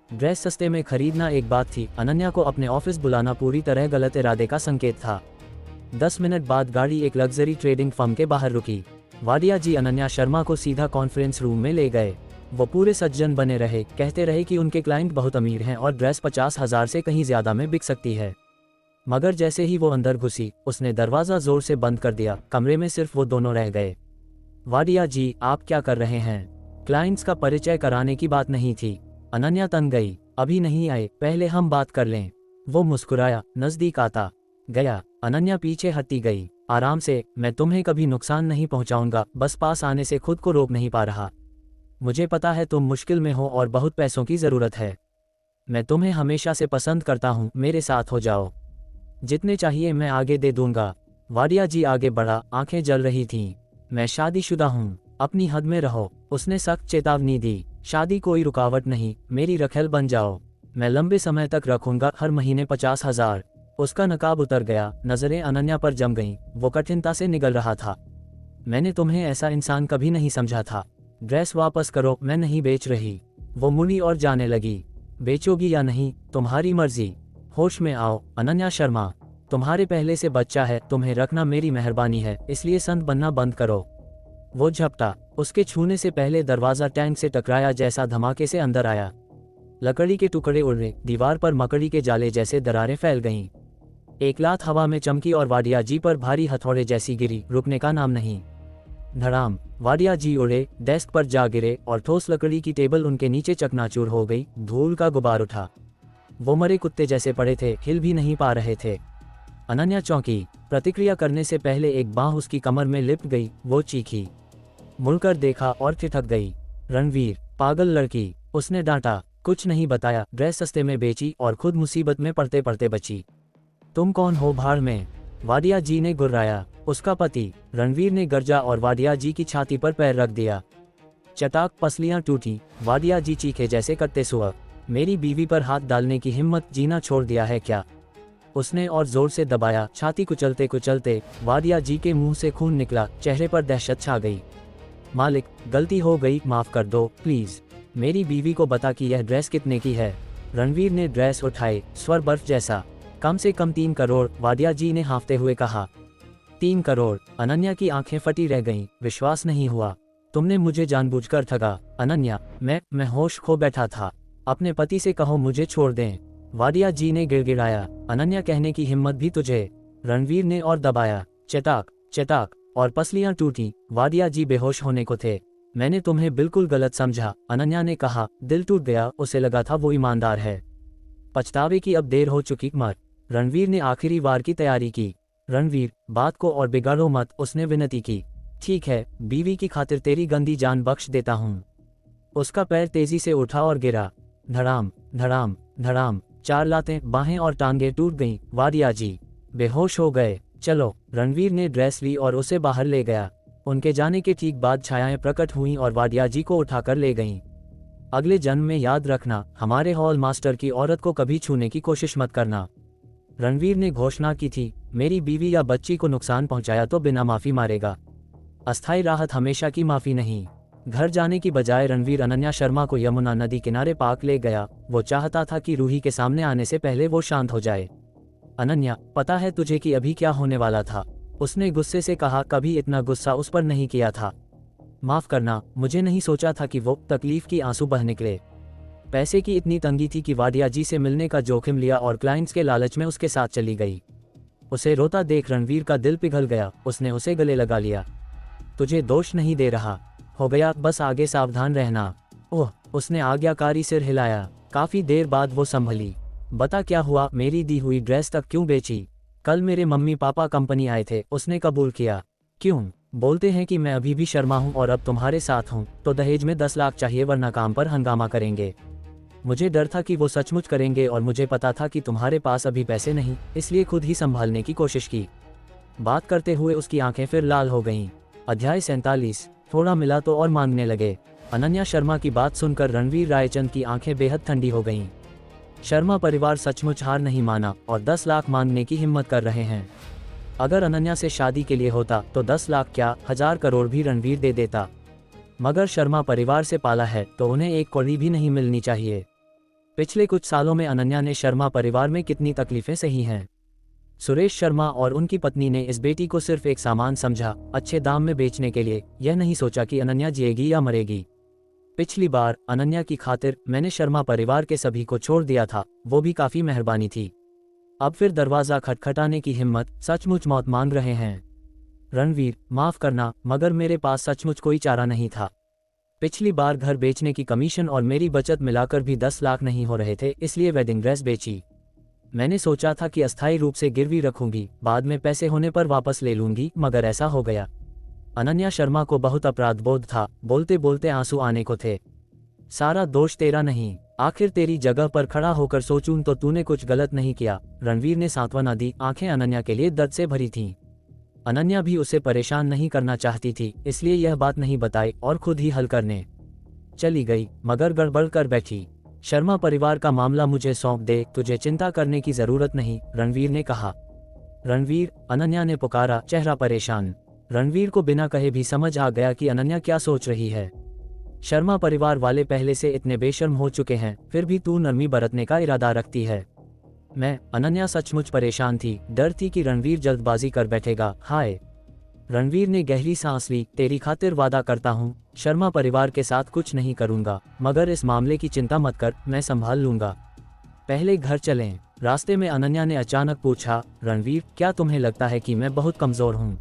Speaker 2: ड्रेस सस्ते में खरीदना एक बात थी, अनन्या को अपने ऑफिस बुलाना पूरी तरह गलत इरादे का संकेत था। 10 मिनट बाद गाड़ी एक लग्जरी ट्रेडिंग फर्म के बाहर रुकी। वाडिया जी अनन्या शर्मा को सीधा कॉन्फ्रेंस रूम में ले गए। वो पूरे सज्जन बने रहे, कहते रहे कि उनके क्लाइंट बहुत अमीर हैं और ड्रेस 50,000 से कहीं ज्यादा में बिक सकती है। मगर जैसे ही वो अंदर घुसी, उसने दरवाजा जोर से बंद कर दिया। कमरे में सिर्फ वो दोनों रह गए। वाडिया जी, आप क्या कर रहे हैं? क्लाइंट्स का परिचय कराने की बात नहीं थी। अनन्या तंग गई। अभी नहीं आए, पहले हम बात कर लें। वो मुस्कुराया, नजदीक आता गया। अनन्या पीछे हटती गई। आराम से, मैं तुम्हें कभी नुकसान नहीं पहुंचाऊंगा, बस पास आने से खुद को रोक नहीं पा रहा। मुझे पता है तुम मुश्किल में हो और बहुत पैसों की ज़रूरत है। मैं तुम्हें हमेशा से पसंद करता हूँ, मेरे साथ हो जाओ। जितने चाहिए मैं आगे दे दूंगा। वाडिया जी आगे बढ़ा, आंखें जल रही थीं। मैं शादीशुदा हूँ, अपनी हद में रहो। उसने सख्त चेतावनी दी। शादी कोई रुकावट नहीं, मेरी रखेल बन जाओ। मैं लंबे समय तक रखूंगा, हर महीने 50,000। उसका नकाब उतर गया, नजरें अनन्या पर जम गईं। वो कठिनता से निगल रहा था। मैंने तुम्हें ऐसा इंसान कभी नहीं समझा था। ड्रेस वापस करो, मैं नहीं बेच रही। वो मुड़ी और जाने लगी। बेचोगी या नहीं, तुम्हारी मर्जी। होश में आओ अनन्या शर्मा, तुम्हारे पहले से बच्चा है, तुम्हें रखना मेरी मेहरबानी है, इसलिए संत बनना बंद करो। वो झपटा। उसके छूने से पहले दरवाजा टैंक से टकराया जैसा धमाके से अंदर आया। लकड़ी के टुकड़े उड़े, दीवार पर मकड़ी के जाले जैसे दरारें फैल गईं। एक लात हवा में चमकी और वाडिया जी पर भारी हथौड़े जैसी गिरी, रुकने का नाम नहीं। धड़ाम, वाडिया जी उड़े, डेस्क पर जा गिरे और ठोस लकड़ी की टेबल उनके नीचे चकनाचूर हो गई। धूल का गुबार उठा। वो मरे कुत्ते जैसे पड़े थे, हिल भी नहीं पा रहे थे। अनन्या चौंकी। प्रतिक्रिया करने से पहले एक बांह उसकी कमर में लिपट गई। वो चीखी, मुड़कर देखा और ठिठक गई। रणवीर, पागल लड़की, उसने डांटा। कुछ नहीं बताया, ड्रेस सस्ते में बेची और खुद मुसीबत में पड़ते पड़ते बची। तुम कौन हो भाड़ में? वाडिया जी ने गुर्राया। उसका पति। रणवीर ने गर्जा और वाडिया जी की छाती पर पैर रख दिया। चटाक, पसलियां टूटी। वाडिया जी चीखे जैसे कट्टे सुअर। मेरी बीवी पर हाथ डालने की हिम्मत, जीना छोड़ दिया है क्या? उसने और जोर से दबाया। छाती कुचलते कुचलते वाडिया जी के मुंह से खून निकला। चेहरे पर दहशत छा गई। मालिक, गलती हो गई, माफ कर दो प्लीज। मेरी बीवी को बता कि यह ड्रेस कितने की है। रणवीर ने ड्रेस उठाई, स्वर बर्फ जैसा। कम से कम 3 करोड़, वाडिया जी ने हाँफते हुए कहा। 3 करोड़? अनन्या की आंखें फटी रह गईं। विश्वास नहीं हुआ। तुमने मुझे जानबूझकर ठगा। अनन्या, मैं होश खो बैठा था। अपने पति से कहो मुझे छोड़ दें। वाडिया जी ने गिड़गिड़ाया। अनन्या कहने की हिम्मत भी तुझे? रणवीर ने और दबाया। चटाक चटाक और पसलियां टूटी। वाडिया जी बेहोश होने को थे। मैंने तुम्हें बिल्कुल गलत समझा, अनन्या ने कहा। दिल टूट गया, उसे लगा था वो ईमानदार है। पछतावे की अब देर हो चुकी। मर। रणवीर ने आखिरी वार की तैयारी की। रणवीर, बात को और बिगाड़ो मत, उसने विनती की। ठीक है, बीवी की खातिर तेरी गंदी जान बख्श देता हूँ। उसका पैर तेजी से उठा और गिरा। धड़ाम धड़ाम धड़ाम। 4 लातें, बाहें और टांगें टूट गईं। वाडिया जी बेहोश हो गए। चलो। रणवीर ने ड्रेस ली और उसे बाहर ले गया। उनके जाने के ठीक बाद छायाएं प्रकट हुईं और वाडिया जी को उठाकर ले गईं। अगले जन्म में याद रखना, हमारे हॉल मास्टर की औरत को कभी छूने की कोशिश मत करना। रणवीर ने घोषणा की थी, मेरी बीवी या बच्ची को नुकसान पहुंचाया तो बिना माफी मारेगा। अस्थायी राहत हमेशा की माफी नहीं। घर जाने की बजाय रणवीर अनन्या शर्मा को यमुना नदी किनारे पार्क ले गया। वो चाहता था कि रूही के सामने आने से पहले वो शांत हो जाए। अनन्या, पता है तुझे कि अभी क्या होने वाला था? उसने गुस्से से कहा। कभी इतना गुस्सा उस पर नहीं किया था। माफ करना, मुझे नहीं सोचा था कि वो तकलीफ की आंसू बह निकले। पैसे की इतनी तंगी थी कि वाडिया जी से मिलने का जोखिम लिया और क्लाइंट्स के लालच में उसके साथ चली गई। उसे रोता देख रणवीर का दिल पिघल गया। उसने उसे गले लगा लिया। तुझे दोष नहीं दे रहा, हो गया, बस आगे सावधान रहना। ओह, उसने आज्ञाकारी सिर हिलाया। काफी देर बाद वो संभली। बता क्या हुआ? मेरी दी हुई ड्रेस तक क्यों बेची? कल मेरे मम्मी पापा कंपनी आए थे, उसने कबूल किया। क्यों? बोलते हैं कि मैं अभी भी शर्मा हूं और अब तुम्हारे साथ हूं, तो दहेज में 10 लाख चाहिए, वरना काम पर हंगामा करेंगे। मुझे डर था कि वो सचमुच करेंगे और मुझे पता था कि तुम्हारे पास अभी पैसे नहीं, इसलिए खुद ही संभालने की कोशिश की। बात करते हुए उसकी आंखें फिर लाल हो गईं। अध्याय 47। थोड़ा मिला तो और मांगने लगे। अनन्या शर्मा की बात सुनकर रणवीर रायचंद की आंखें बेहद ठंडी हो गईं। शर्मा परिवार सचमुच हार नहीं माना और 10 लाख मांगने की हिम्मत कर रहे हैं। अगर अनन्या से शादी के लिए होता तो 10 लाख क्या, 1000 करोड़ भी रणवीर दे देता। मगर शर्मा परिवार से पाला है तो उन्हें 1 कौड़ी भी नहीं मिलनी चाहिए। पिछले कुछ सालों में अनन्या ने शर्मा परिवार में कितनी तकलीफें सही हैं। सुरेश शर्मा और उनकी पत्नी ने इस बेटी को सिर्फ एक सामान समझा, अच्छे दाम में बेचने के लिए। यह नहीं सोचा कि अनन्या जिएगी या मरेगी। पिछली बार अनन्या की खातिर मैंने शर्मा परिवार के सभी को छोड़ दिया था, वो भी काफी मेहरबानी थी। अब फिर दरवाजा खटखटाने की हिम्मत, सचमुच मौत मांग रहे हैं। रणवीर, माफ करना, मगर मेरे पास सचमुच कोई चारा नहीं था। पिछली बार घर बेचने की कमीशन और मेरी बचत मिलाकर भी 10 लाख नहीं हो रहे थे, इसलिए वेडिंग ड्रेस बेची। मैंने सोचा था कि अस्थायी रूप से गिरवी रखूंगी, बाद में पैसे होने पर वापस ले लूंगी, मगर ऐसा हो गया। अनन्या शर्मा को बहुत अपराध बोध था, बोलते बोलते आंसू आने को थे। सारा दोष तेरा नहीं, आखिर तेरी जगह पर खड़ा होकर सोचूं तो तूने कुछ गलत नहीं किया, रणवीर ने सांत्वना दी। आंखें अनन्या के लिए दर्द से भरी थीं। अनन्या भी उसे परेशान नहीं करना चाहती थी, इसलिए यह बात नहीं बताई और खुद ही हल करने चली गई, मगर गड़बड़ कर बैठी। शर्मा परिवार का मामला मुझे सौंप दे, तुझे चिंता करने की जरूरत नहीं, रणवीर ने कहा। रणवीर, अनन्या ने पुकारा, चेहरा परेशान। रणवीर को बिना कहे भी समझ आ गया कि अनन्या क्या सोच रही है। शर्मा परिवार वाले पहले से इतने बेशर्म हो चुके हैं, फिर भी तू नरमी बरतने का इरादा रखती है। अनन्या सचमुच परेशान थी, डर थी कि रणवीर जल्दबाजी कर बैठेगा। हाय। रणवीर ने गहरी सांस ली। तेरी खातिर वादा करता हूँ, शर्मा परिवार के साथ कुछ नहीं करूँगा, मगर इस मामले की चिंता मत कर, मैं संभाल लूँगा। पहले घर चलें। रास्ते में अनन्या ने अचानक पूछा, रणवीर, क्या तुम्हें लगता है कि मैं बहुत कमज़ोर हूँ?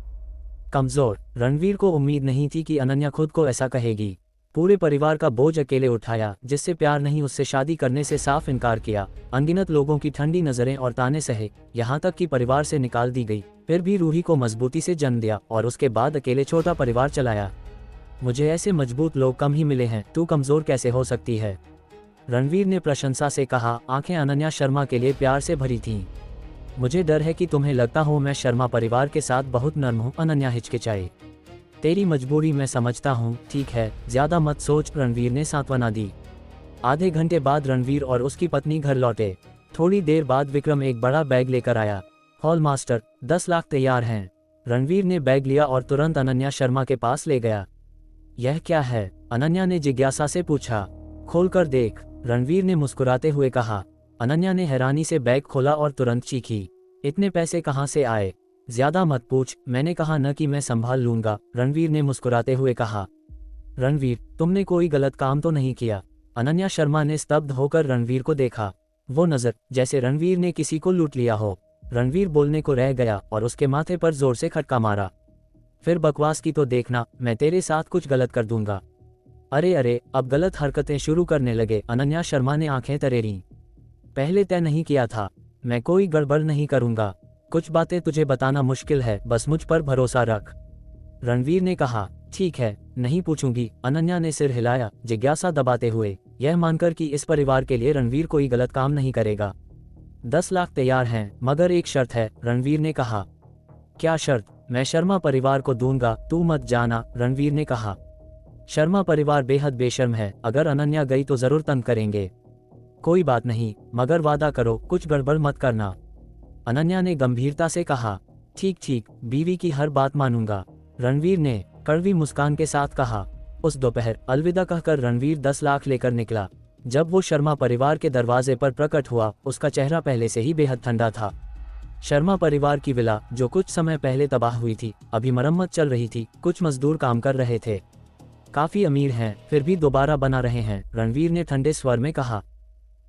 Speaker 2: कमज़ोर? रणवीर को उम्मीद नहीं थी कि अनन्या खुद को ऐसा कहेगी। पूरे परिवार का बोझ अकेले उठाया, जिससे प्यार नहीं उससे शादी करने से साफ इनकार किया। अनगिनत लोगों की ठंडी नज़रें और ताने सहे, यहाँ तक कि परिवार से निकाल दी गई, फिर भी रूही को मजबूती से जन्म दिया और उसके बाद अकेले छोटा परिवार चलाया। मुझे ऐसे मजबूत लोग कम ही मिले हैं, तू कमज़ोर कैसे हो सकती है? रणवीर ने प्रशंसा से कहा। आंखें अनन्या शर्मा के लिए प्यार से भरी थीं। मुझे डर है कि तुम्हें लगता हो मैं शर्मा परिवार के साथ बहुत नर्म हूँ, अनन्या हिचकिचाई। तेरी मजबूरी मैं समझता हूँ, ठीक है, ज्यादा मत सोच, रणवीर ने सांत्वना दी। आधे घंटे बाद रणवीर और उसकी पत्नी घर लौटे। थोड़ी देर बाद विक्रम एक बड़ा बैग लेकर आया। हॉल मास्टर, 10 लाख तैयार हैं। रणवीर ने बैग लिया और तुरंत अनन्या शर्मा के पास ले गया। यह क्या है? अनन्या ने जिज्ञासा से पूछा। खोल कर देख, रणवीर ने मुस्कुराते हुए कहा। अनन्या ने हैरानी से बैग खोला और तुरंत चीखी, इतने पैसे कहाँ से आए? ज्यादा मत पूछ, मैंने कहा न कि मैं संभाल लूंगा, रणवीर ने मुस्कुराते हुए कहा। रणवीर, तुमने कोई गलत काम तो नहीं किया? अनन्या शर्मा ने स्तब्ध होकर रणवीर को देखा। वो नजर, जैसे रणवीर ने किसी को लूट लिया हो। रणवीर बोलने को रह गया और उसके माथे पर जोर से खटका मारा। फिर बकवास की तो देखना, मैं तेरे साथ कुछ गलत कर दूंगा। अरे अरे, अब गलत हरकतें शुरू करने लगे, अनन्या शर्मा ने आंखें तरेरी। पहले तय नहीं किया था, मैं कोई गड़बड़ नहीं करूंगा। कुछ बातें तुझे बताना मुश्किल है, बस मुझ पर भरोसा रख, रणवीर ने कहा। ठीक है, नहीं पूछूंगी, अनन्या ने सिर हिलाया, जिज्ञासा दबाते हुए, यह मानकर कि इस परिवार के लिए रणवीर कोई गलत काम नहीं करेगा। 10 लाख तैयार हैं, मगर एक शर्त है, रणवीर ने कहा। क्या शर्त? मैं शर्मा परिवार को दूंगा, तू मत जाना, रणवीर ने कहा। शर्मा परिवार बेहद बेशर्म है, अगर अनन्या गई तो जरूर तंग करेंगे। कोई बात नहीं, मगर वादा करो कुछ गड़बड़ मत करना, अनन्या ने गंभीरता से कहा। ठीक ठीक, बीवी की हर बात मानूंगा, रणवीर ने कड़वी मुस्कान के साथ कहा। उस दोपहर अलविदा कहकर रणवीर 10 लाख लेकर निकला। जब वो शर्मा परिवार के दरवाजे पर प्रकट हुआ, उसका चेहरा पहले से ही बेहद ठंडा था। शर्मा परिवार की विला, जो कुछ समय पहले तबाह हुई थी, अभी मरम्मत चल रही थी, कुछ मजदूर काम कर रहे थे। काफी अमीर हैं, फिर भी दोबारा बना रहे हैं, रणवीर ने ठंडे स्वर में कहा।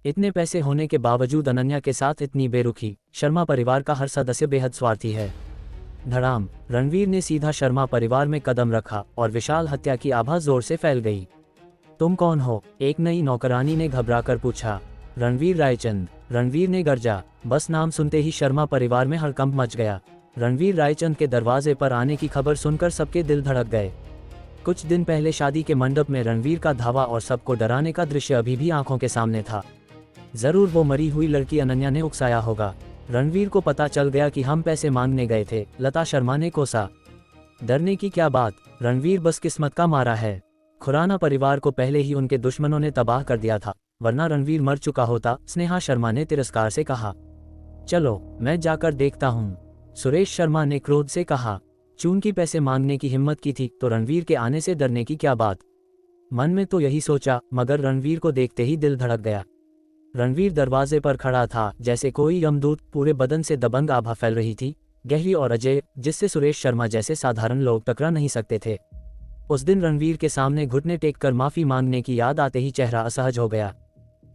Speaker 2: इतने पैसे होने के बावजूद अनन्या के साथ इतनी बेरुखी, शर्मा परिवार का हर सदस्य बेहद स्वार्थी है। धड़ाम, रणवीर ने सीधा शर्मा परिवार में कदम रखा और विशाल हत्या की आभा जोर से फैल गई। तुम कौन हो? एक नई नौकरानी ने घबराकर पूछा। रणवीर रायचंद, रणवीर ने गर्जा। बस नाम सुनते ही शर्मा परिवार में हड़कंप मच गया। रणवीर रायचंद के दरवाजे पर आने की खबर सुनकर सबके दिल धड़क गए। कुछ दिन पहले शादी के मंडप में रणवीर का धावा और सबको डराने का दृश्य अभी भी आंखों के सामने था। जरूर वो मरी हुई लड़की अनन्या ने उकसाया होगा। रणवीर को पता चल गया कि हम पैसे मांगने गए थे, लता शर्मा ने कोसा। डरने की क्या बात, रणवीर बस किस्मत का मारा है। खुराना परिवार को पहले ही उनके दुश्मनों ने तबाह कर दिया था, वरना रणवीर मर चुका होता, स्नेहा शर्मा ने तिरस्कार से कहा। चलो, मैं जाकर देखता हूँ, सुरेश शर्मा ने क्रोध से कहा। चूंकि पैसे मांगने की हिम्मत की थी तो रणवीर के आने से डरने की क्या बात। मन में तो यही सोचा, मगर रणवीर को देखते ही दिल धड़क गया। रणवीर दरवाजे पर खड़ा था, जैसे कोई यमदूत, पूरे बदन से दबंग आभा फैल रही थी, गहरी और अजय, जिससे सुरेश शर्मा जैसे साधारण लोग टकरा नहीं सकते थे। उस दिन रणवीर के सामने घुटने टेक कर माफी मांगने की याद आते ही चेहरा असहज हो गया।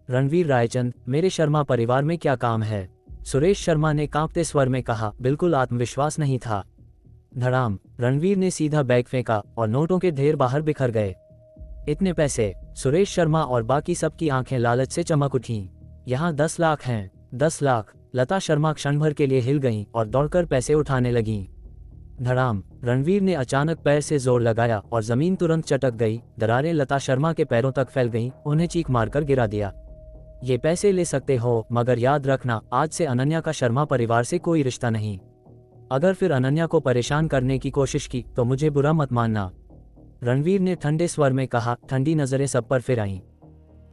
Speaker 2: रणवीर रायचंद, मेरे शर्मा परिवार में क्या काम है? सुरेश शर्मा ने कांपते स्वर में कहा। बिल्कुल आत्मविश्वास नहीं था। धड़ाम, रणवीर ने सीधा बैग फेंका और नोटों के ढेर बाहर बिखर गए। इतने पैसे? सुरेश शर्मा और बाकी सबकी आंखें लालच से चमक उठीं। यहाँ 10 लाख हैं। 10 लाख? लता शर्मा क्षण भर के लिए हिल गईं और दौड़कर पैसे उठाने लगीं। धड़ाम, रणवीर ने अचानक पैर से जोर लगाया और जमीन तुरंत चटक गई। दरारें लता शर्मा के पैरों तक फैल गईं, उन्हें चीख मारकर गिरा दिया। ये पैसे ले सकते हो, मगर याद रखना, आज से अनन्या का शर्मा परिवार से कोई रिश्ता नहीं। अगर फिर अनन्या को परेशान करने की कोशिश की तो मुझे बुरा मत मानना, रणवीर ने ठंडे स्वर में कहा। ठंडी नजरें सब पर फिर आईं।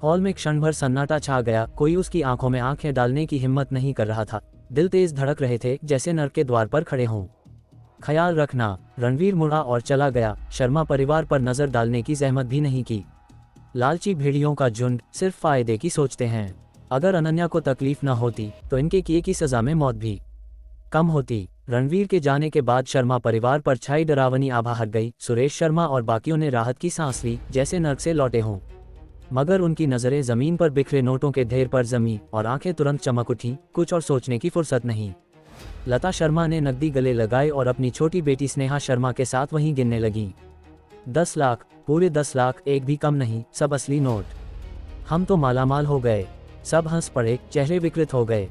Speaker 2: हॉल में क्षण भर सन्नाटा छा गया। कोई उसकी आंखों में आंखें डालने की हिम्मत नहीं कर रहा था। दिल तेज धड़क रहे थे, जैसे नर्क के द्वार पर खड़े हों। ख्याल रखना, रणवीर मुड़ा और चला गया। शर्मा परिवार पर नजर डालने की जहमत भी नहीं की। लालची भेड़ियों का झुंड सिर्फ फायदे की सोचते हैं। अगर अनन्या को तकलीफ न होती तो इनके किए की सजा में मौत भी कम होती। रणवीर के जाने के बाद शर्मा परिवार पर छाई डरावनी आभा हट गई। सुरेश शर्मा और बाकियों ने राहत की सांस ली, जैसे नर्क से लौटे हों। मगर उनकी नजरें जमीन पर बिखरे नोटों के ढेर पर जमी और आंखें तुरंत चमक उठीं। कुछ और सोचने की फुर्सत नहीं। लता शर्मा ने नकदी गले लगाई और अपनी छोटी बेटी स्नेहा शर्मा के साथ वहीं गिनने लगीं। 10 लाख, पूरे 10 लाख, एक भी कम नहीं, सब असली नोट। हम तो मालामाल हो गए। सब हंस पड़े, चेहरे विकृत हो गए।